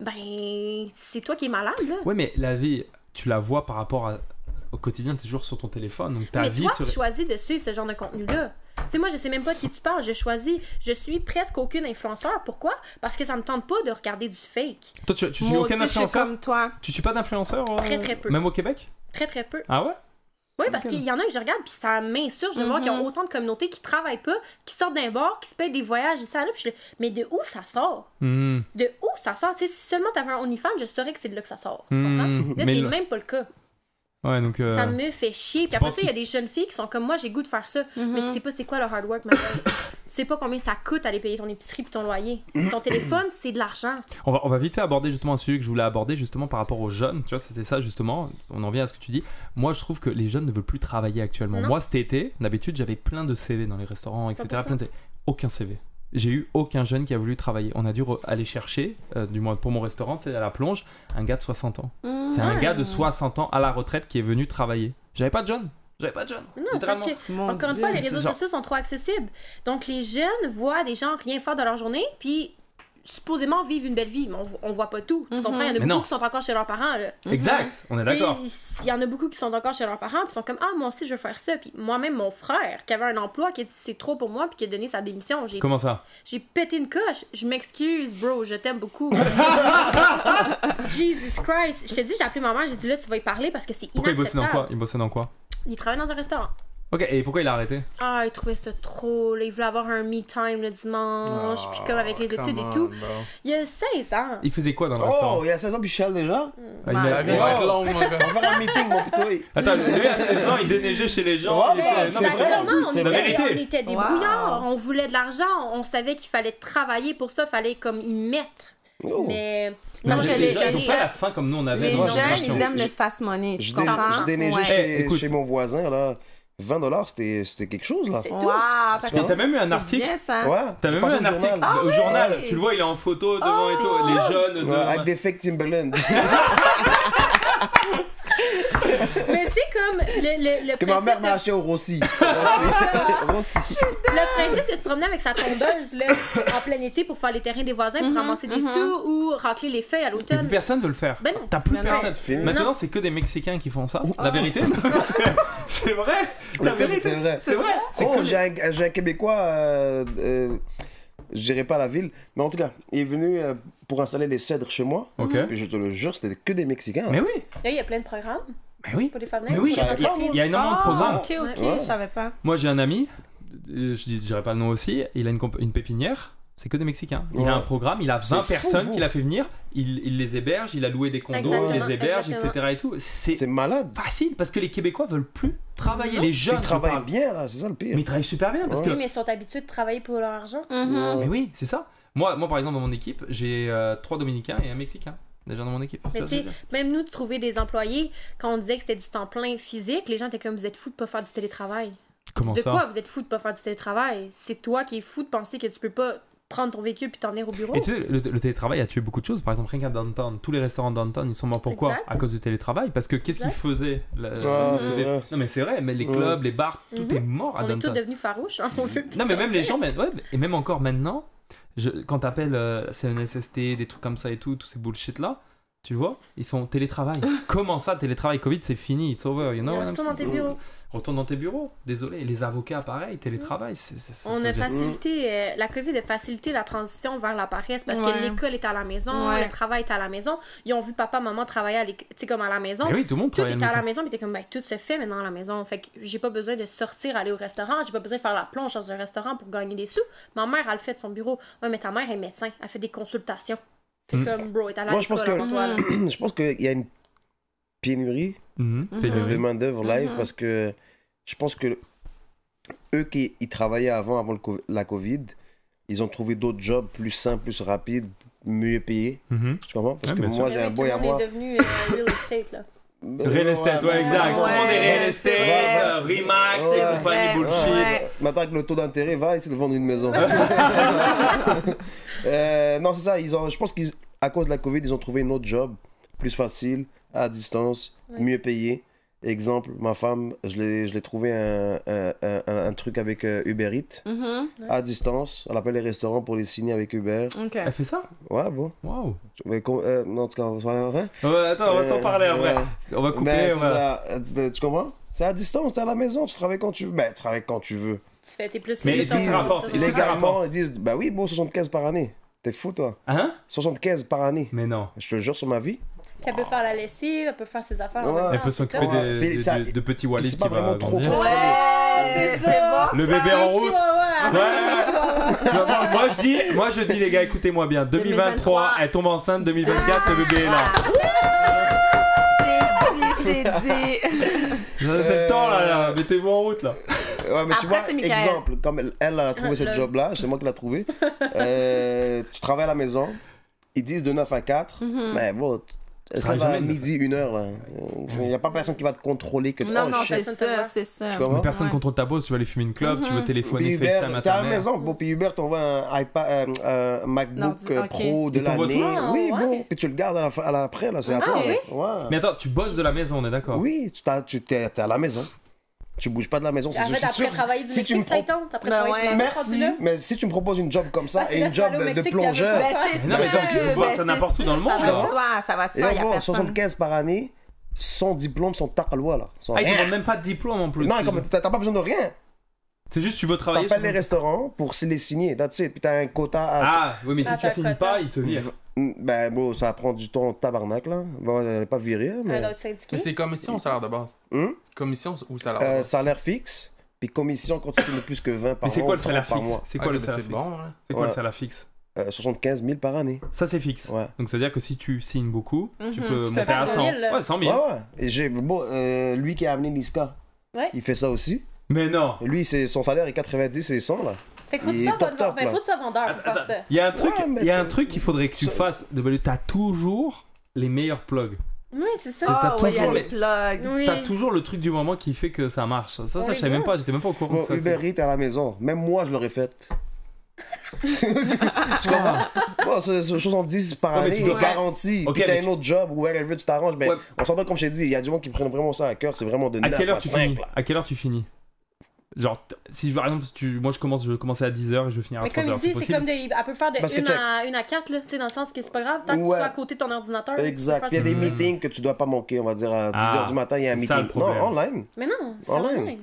ben c'est toi qui es malade là. Ouais, mais la vie, tu la vois par rapport au quotidien, t'es toujours sur ton téléphone, donc ta vie. Mais toi, tu choisis de suivre ce genre de contenu-là. Tu sais, moi, je sais même pas de qui tu parles. Je suis presque aucune influenceur. Pourquoi? Parce que ça me tente pas de regarder du fake. Toi, tu suis aucun influenceur? Comme toi. Tu suis pas d'influenceur? Très très peu. Même au Québec? Très très peu. Ah ouais? Oui, parce qu'il y en a que je regarde, puis ça m'insurge de voir qu'il y a autant de communautés qui travaillent pas, qui sortent d'un bar, qui se payent des voyages ici, là, puis je mais de où ça sort? De où ça sort? T'sais, si seulement t'avais un OnlyFans, je saurais que c'est de là que ça sort. Tu comprends? Là, c'est même pas le cas. Ouais, donc ça me fait chier. Puis après ça, il y a des jeunes filles qui sont comme moi, j'ai goût de faire ça. Mais tu sais pas c'est quoi le hard work, ma belle. Tu sais pas combien ça coûte aller payer ton épicerie puis ton loyer. Ton téléphone, c'est de l'argent. On va vite fait aborder justement un sujet que je voulais aborder justement par rapport aux jeunes. Tu vois, c'est ça justement. On en vient à ce que tu dis. Moi, je trouve que les jeunes ne veulent plus travailler actuellement. Non. Moi, cet été, d'habitude, j'avais plein de CV dans les restaurants, etc. Plein de CV. Aucun CV. J'ai eu aucun jeune qui a voulu travailler. On a dû aller chercher, du moins pour mon restaurant, c'est à la plonge, un gars de 60 ans. C'est un gars de 60 ans à la retraite qui est venu travailler. J'avais pas de jeune. Non, parce que, encore une fois, les réseaux sociaux sont trop accessibles. Donc, les jeunes voient des gens rien faire de leur journée, puis supposément vivre une belle vie, mais on voit pas tout. Tu comprends? Il y en a beaucoup qui sont encore chez leurs parents. Là. Exact, on est d'accord. Il y en a beaucoup qui sont encore chez leurs parents, puis sont comme, moi aussi, je veux faire ça. Puis moi-même, mon frère, qui avait un emploi qui a dit c'est trop pour moi, puis qui a donné sa démission. Comment ça? J'ai pété une coche. Je m'excuse, bro, je t'aime beaucoup. Jesus Christ. Je te dis, j'ai appelé ma mère, j'ai dit là, tu vas y parler parce que c'est inacceptable. Pourquoi il bossait dans quoi? Il travaille dans un restaurant. Ok, et pourquoi il a arrêté? Il trouvait ça trop, là. Il voulait avoir un me time le dimanche, puis comme avec les études et tout. Bro. Il a 16 ans. Il faisait quoi dans le restaurant? Il a 16 ans, puis Michel déjà? La vie va être longue, mon gars. On va faire un meeting, mon putain. Attends, lui, à 16 ans, il déneigeait chez les gens. C'est la vérité. On était des brouillards, on voulait de l'argent, on savait qu'il fallait travailler pour ça, il fallait comme y mettre. Mais... Non, ils ont pas la faim comme nous on avait. Les jeunes, ils aiment le fast money. Je déneigeais chez mon voisin, là. $20, c'était quelque chose, là. Wow, parce que t'as même eu un article. Bien, ça. Ouais, t'as même eu un article au journal. Tu le vois, il est en photo devant et tout. Les jeunes. Avec des fake Timberland. Mais tu sais, comme le que ma mère m'a acheté au Rossi. Rossi. Le principe de se promener avec sa tondeuse là, en plein été pour faire les terrains des voisins, pour ramasser des sous ou racler les feuilles à l'automne. Plus personne veut le faire. Ben non. T'as plus personne. Maintenant, c'est que des Mexicains qui font ça. La vérité. C'est vrai. C'est vrai. J'ai un Québécois. Je dirais pas la ville, mais en tout cas, il est venu pour installer les cèdres chez moi. Puis je te le jure, c'était que des Mexicains. Mais oui. Là, il y a plein de programmes. Mais oui. Pour les femmes. Mais oui, il y a énormément de programmes. Ok, je savais pas. Moi, j'ai un ami, je dirais pas le nom aussi, il a une pépinière. C'est que des Mexicains. Il a un programme, il a 20 personnes qu'il a fait venir, il les héberge, il a loué des condos, il les héberge, etc. et tout. C'est malade. Facile, parce que les Québécois veulent plus travailler. Les jeunes ils travaillent bien, là, c'est ça le pire. Mais ils travaillent super bien. Parce que... Oui, mais ils sont habitués de travailler pour leur argent. Mais oui, c'est ça. Moi, par exemple, dans mon équipe, j'ai 3 Dominicains et un Mexicain. Déjà dans mon équipe. Mais tu sais, même nous, de trouver des employés, quand on disait que c'était du temps plein physique, les gens étaient comme, vous êtes fous de pas faire du télétravail. Comment ça? De quoi vous êtes fous de pas faire du télétravail? C'est toi qui es fou de penser que tu peux pas prendre ton véhicule puis t'en venir au bureau. Et tu sais, le télétravail a tué beaucoup de choses. Par exemple, rien qu'à Downtown, tous les restaurants Downtown, ils sont morts. Pourquoi? À cause du télétravail. Parce que qu'est-ce qu'ils faisaient? Non, mais c'est vrai, mais les clubs, les bars, tout est mort à Downtown. On est tous devenus farouches. Hein, on veut plus non, mais même les gens, et même encore maintenant, quand t'appelles CNSST, des trucs comme ça et tout, tous ces bullshit-là, tu vois, ils sont télétravail. Comment ça, télétravail? Covid, c'est fini, it's over, you know? Retourne dans tes bureaux. Retourne dans tes bureaux. Désolé, les avocats, pareil, télétravail. On a facilité, la COVID a facilité la transition vers la paresse parce que l'école est à la maison, le travail est à la maison. Ils ont vu papa, maman travailler comme à la maison. Mais oui, tout le monde travaille à la maison. Puis t'es comme, tout se fait maintenant à la maison. Fait que j'ai pas besoin de sortir, aller au restaurant. J'ai pas besoin de faire la plonge dans un restaurant pour gagner des sous. Ma mère, elle le fait de son bureau. Ouais, mais ta mère est médecin. Elle fait des consultations. C'est comme, bro, t'es à l'école avant toi. Je pense qu'il y a une pénurie de main-d'œuvre live parce que je pense que eux qui travaillaient avant la COVID, ils ont trouvé d'autres jobs plus simples, plus rapides, mieux payés. Tu comprends? Parce que moi, j'ai un boy à moi. On est devenu real estate, là. Real estate, exact. Tout le monde est real estate, Remax, et compagnie bullshit. Maintenant, avec le taux d'intérêt, va essayer de vendre une maison. Non, c'est ça. Je pense qu'à cause de la COVID, ils ont trouvé un autre job plus facile, à distance, mieux payé. Exemple, ma femme, je l'ai trouvé un truc avec Uber Eats, à distance. Elle appelle les restaurants pour les signer avec Uber. Elle fait ça? Ouais, bon. Waouh. En tout cas, on va attends, on va s'en parler après. On va couper. Ça, tu comprends? C'est à distance, t'es à la maison, tu travailles quand tu veux. Ben, tu travailles quand tu veux. Tu fais tes plus. Mais légalement, ils disent, bah oui, bon, 75 par année. T'es fou, toi? Hein? 75 par année. Mais non. Je te le jure sur ma vie. Puis elle peut faire la lessive, elle peut faire ses affaires. Elle peut s'occuper de petits Wallis qui va vraiment trop grandir. Ouais, c'est bon. Le bébé en route. Moi je dis les gars, écoutez-moi bien. 2023, elle tombe enceinte. 2024, le bébé est là. C'est dit. C'est le temps là, mettez-vous en route là. Ouais, mais tu vois, exemple, comme elle a trouvé cette job-là, c'est moi qui l'ai trouvé. Tu travailles à la maison, ils disent de 9 à 4, mais bon, ça va à midi, 1h là. Il n'y a pas personne qui va te contrôler que non, c'est ça. Une personne contrôle ta pause, tu vas aller fumer une clope, tu veux téléphoner, FaceTime à ta mère. T'es à la maison, bon, puis Uber t'envoie un iPad, MacBook Pro de l'année. Oui, bon, puis tu le gardes à l'après, là, c'est à toi. Mais attends, tu bosses de la maison, on est d'accord? Oui, tu es à la maison. Tu bouges pas de la maison, c'est sûr. Si tu me merci, mais si tu me proposes une job comme ça et une job de plongeur, c'est n'importe où dans le monde. Ça va de soi, il y a personne. 75 par année, sans diplôme, sans taqalwa là. Ah, ils demandent même pas de diplôme en plus. Non, t'as pas besoin de rien. C'est juste tu veux travailler. T'appelles les restaurants pour les signer, that's it. Puis t'as un quota à... Ah, oui, mais si tu signes pas, ils te virent. Ben bon, ça prend du temps tabarnak là. Bon, elle n'est pas virée, mais... Mais c'est commission ou salaire de base? Commission ou salaire de base? Salaire fixe, puis commission quand tu signes plus que 20 par mois. Mais c'est quoi le salaire fixe? C'est quoi le salaire fixe? C'est quoi le salaire fixe? 75 000 par année. Ça c'est fixe. Ouais. Donc ça veut dire que si tu signes beaucoup, tu peux monter à 100. Ouais, 100 000. Ouais. Et lui qui a amené Niska, il fait ça aussi. Mais non. Lui, son salaire est 90 et 100 là. Fait que faut que tu sois vendeur pour faire ça. Il y a un truc qu'il faudrait que tu fasses. T'as toujours les meilleurs plugs. Oui, c'est ça. Il y a les plugs. T'as toujours le truc du moment qui fait que ça marche. Ça je savais même pas. J'étais même pas au courant de ça. Uber Eats à la maison. Même moi, je l'aurais fait. Tu comprends? Bon, c'est 70 par année, garanti. Puis t'as un autre job ou whatever, tu t'arranges. Ben, on s'entend, comme je t'ai dit, il y a du monde qui prennent vraiment ça à cœur. C'est vraiment de 9 à 5. À quelle heure tu finis? Genre, si par exemple, moi je commençais à 10h et je vais finir à 3h. Mais comme il dit, c'est comme elle peut faire de 1 à 4, là, tu sais, dans le sens que c'est pas grave, tant que tu sois à côté de ton ordinateur. Exact. Il y a des meetings que tu dois pas manquer, on va dire à 10h du matin, il y a un meeting. Non, online. Mais non, c'est online.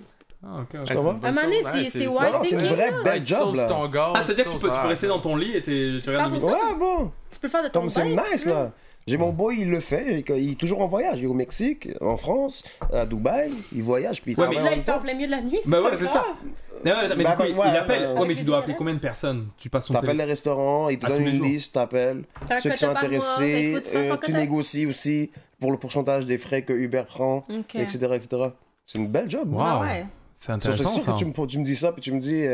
Ah, ok. À un moment donné, c'est une vraie belle job là. Ah, c'est-à-dire que tu peux rester dans ton lit et tu regardes le ouais, bon. Tu peux faire de ton comme c'est nice là. J'ai mon boy, il le fait, il est toujours en voyage. Il est au Mexique, en France, à Dubaï, il voyage, puis il travaille en même temps. Il est en plein milieu de la nuit, c'est pas grave. C'est ça. Mais du coup, il appelle. Ouais, mais tu dois appeler combien de personnes? Tu passes son T'appelles les restaurants, ils te donnent une liste, t'appelles. Ceux qui sont intéressés, tu négocies aussi pour le pourcentage des frais que Uber prend, etc. C'est une belle job. Wow. C'est intéressant. C'est sûr que tu me dis ça, puis tu me dis,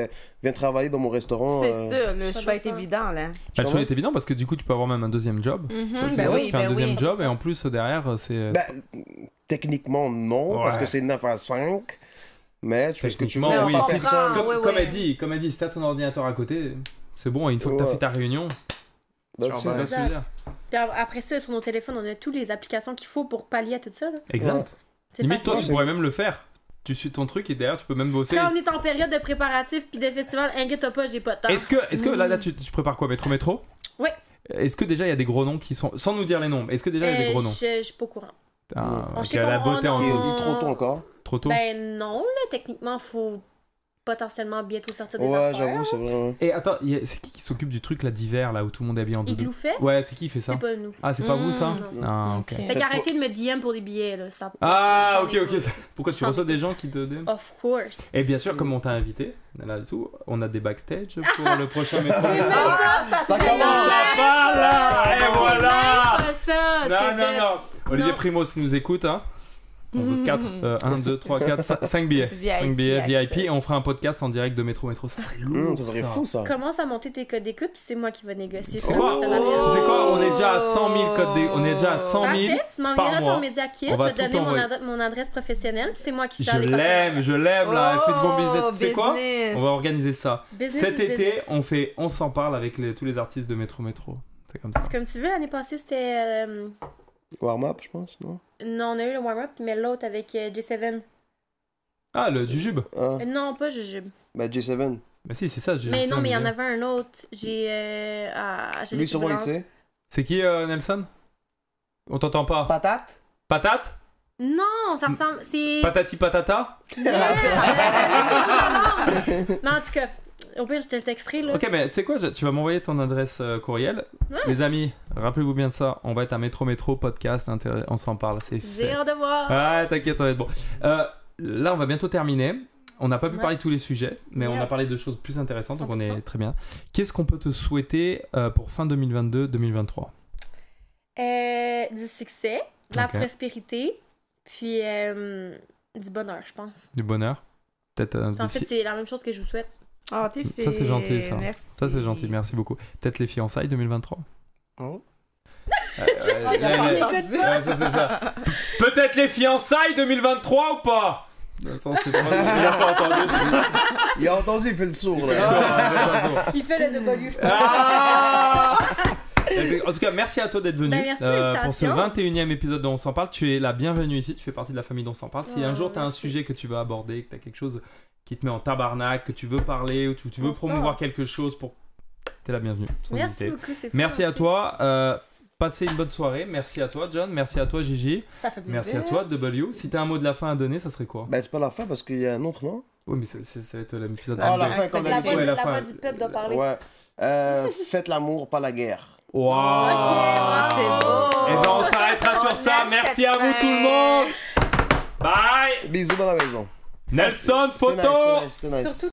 viens travailler dans mon restaurant. C'est sûr, le choix est évident, là. Le choix est évident parce que du coup, tu peux avoir même un deuxième job. Tu fais un deuxième job et en plus, derrière, c'est. Techniquement, non, parce que c'est 9 à 5. Mais tu fais ce que tu veux. Oui, comme elle dit, si t'as ton ordinateur à côté, c'est bon. Une fois que t'as fait ta réunion, Puis après ça, sur nos téléphones, on a toutes les applications qu'il faut pour pallier à tout ça. Exact. Limite, toi, tu pourrais même le faire. Tu suis ton truc et derrière tu peux même bosser. Quand on est en période de préparatif puis de festival, inquiète pas, j'ai pas de temps. Est-ce que là tu prépares quoi? Métro? Oui. Est-ce que déjà il y a des gros noms qui sont. Sans nous dire les noms, est-ce que déjà il y a des gros noms? Je suis pas au courant. La beauté en Il dit trop tôt encore. Trop tôt? Ben non, là, techniquement, faut potentiellement bientôt sortir des affaires. Ouais, j'avoue, c'est vrai. Et attends, c'est qui s'occupe du truc là d'hiver là où tout le monde est habillé en doudou? Igloo Fest? Ouais, c'est qui fait ça? C'est pas nous. Ah, c'est pas vous ça? Non. Ah, ok. Fait qu'arrêtez de me DM pour des billets là. Ça... Ah, ok. Pourquoi tu reçois des gens qui te DM? Of course. Et bien sûr, comme on t'a invité, là-dessous, on a des backstage pour le prochain métro. Ça commence à là! Et voilà! Non. Olivier Primos nous écoute, hein? On veut 4, 1, 2, 3, 4, 5 billets. 5 billets VIP et on fera un podcast en direct de Métro. Ça serait lourd. Ça serait fou ça. Commence à monter tes codes d'écoute puis c'est moi qui vais négocier. Tu sais quoi? On est déjà à 100 000 codes d'écoute. On est déjà à 100 000. Parfait, tu m'enverras ton média kit, je vais te donner mon adresse professionnelle puis c'est moi qui gère les codes. Je l'aime là. Elle fait du bon business. Tu sais quoi? On va organiser ça. Cet été, on s'en parle avec tous les artistes de Métro. C'est comme ça. Comme tu veux, l'année passée c'était. Warm-up, je pense, non? Non, on a eu le warm-up, mais l'autre avec J7. Ah, le Jujube? Non, pas Jujube. Ben, J7. Bah si, c'est ça, J7. Mais non, mais il y en avait un autre. Lui, sûrement, il sait. C'est qui, Nelson? On t'entend pas. Patate? Patate? Non, ça ressemble... C'est... Patati patata? Non, en tout cas... Au pire, je te le texterai, là. Ok, mais tu sais quoi, tu vas m'envoyer ton adresse courriel. Ouais. Les amis, rappelez-vous bien de ça. On va être à Métro podcast, on s'en parle. J'ai hâte de voir. Ouais, t'inquiète, ça va être bon. Là, on va bientôt terminer. On n'a pas pu parler de tous les sujets, mais on a parlé de choses plus intéressantes, 100%. Donc on est très bien. Qu'est-ce qu'on peut te souhaiter pour fin 2022-2023 ? Du succès, de la prospérité, puis du bonheur, je pense. Du bonheur ? Peut-être. En fait, c'est la même chose que je vous souhaite. Oh, t'es fait. Ça, c'est gentil, ça. Merci. Ça, c'est gentil, merci beaucoup. Peut-être les fiançailles 2023 ? Oh. C'est ça. Peut-être les fiançailles 2023 ou pas? Il a pas entendu. Il a entendu, il fait le sourd là. Il fait le W. En tout cas, merci à toi d'être venu pour ce 21e épisode dont on s'en parle. Tu es la bienvenue ici, tu fais partie de la famille dont on s'en parle. Si un jour tu as un sujet que tu veux aborder, que tu as quelque chose qui te met en tabarnak, que tu veux parler ou tu veux promouvoir quelque chose, t'es la bienvenue. Merci beaucoup, c'est merci à toi. Passez une bonne soirée. Merci à toi, John. Merci à toi, Gigi. Ça fait plaisir. Merci à toi, W. Si t'as un mot de la fin à donner, ça serait quoi? Ben, c'est pas la fin parce qu'il y a un autre, non? Oui, mais ça va être l'épisode. Ah, la fin, comme d'habitude. La voix du peuple doit parler. Ouais. Faites l'amour, pas la guerre. Wow. Ok, c'est beau. Et ben, on s'arrêtera sur ça. Merci à vous, tout le monde. Bye. Bisous dans la maison. Nelson, photo. C'était nice.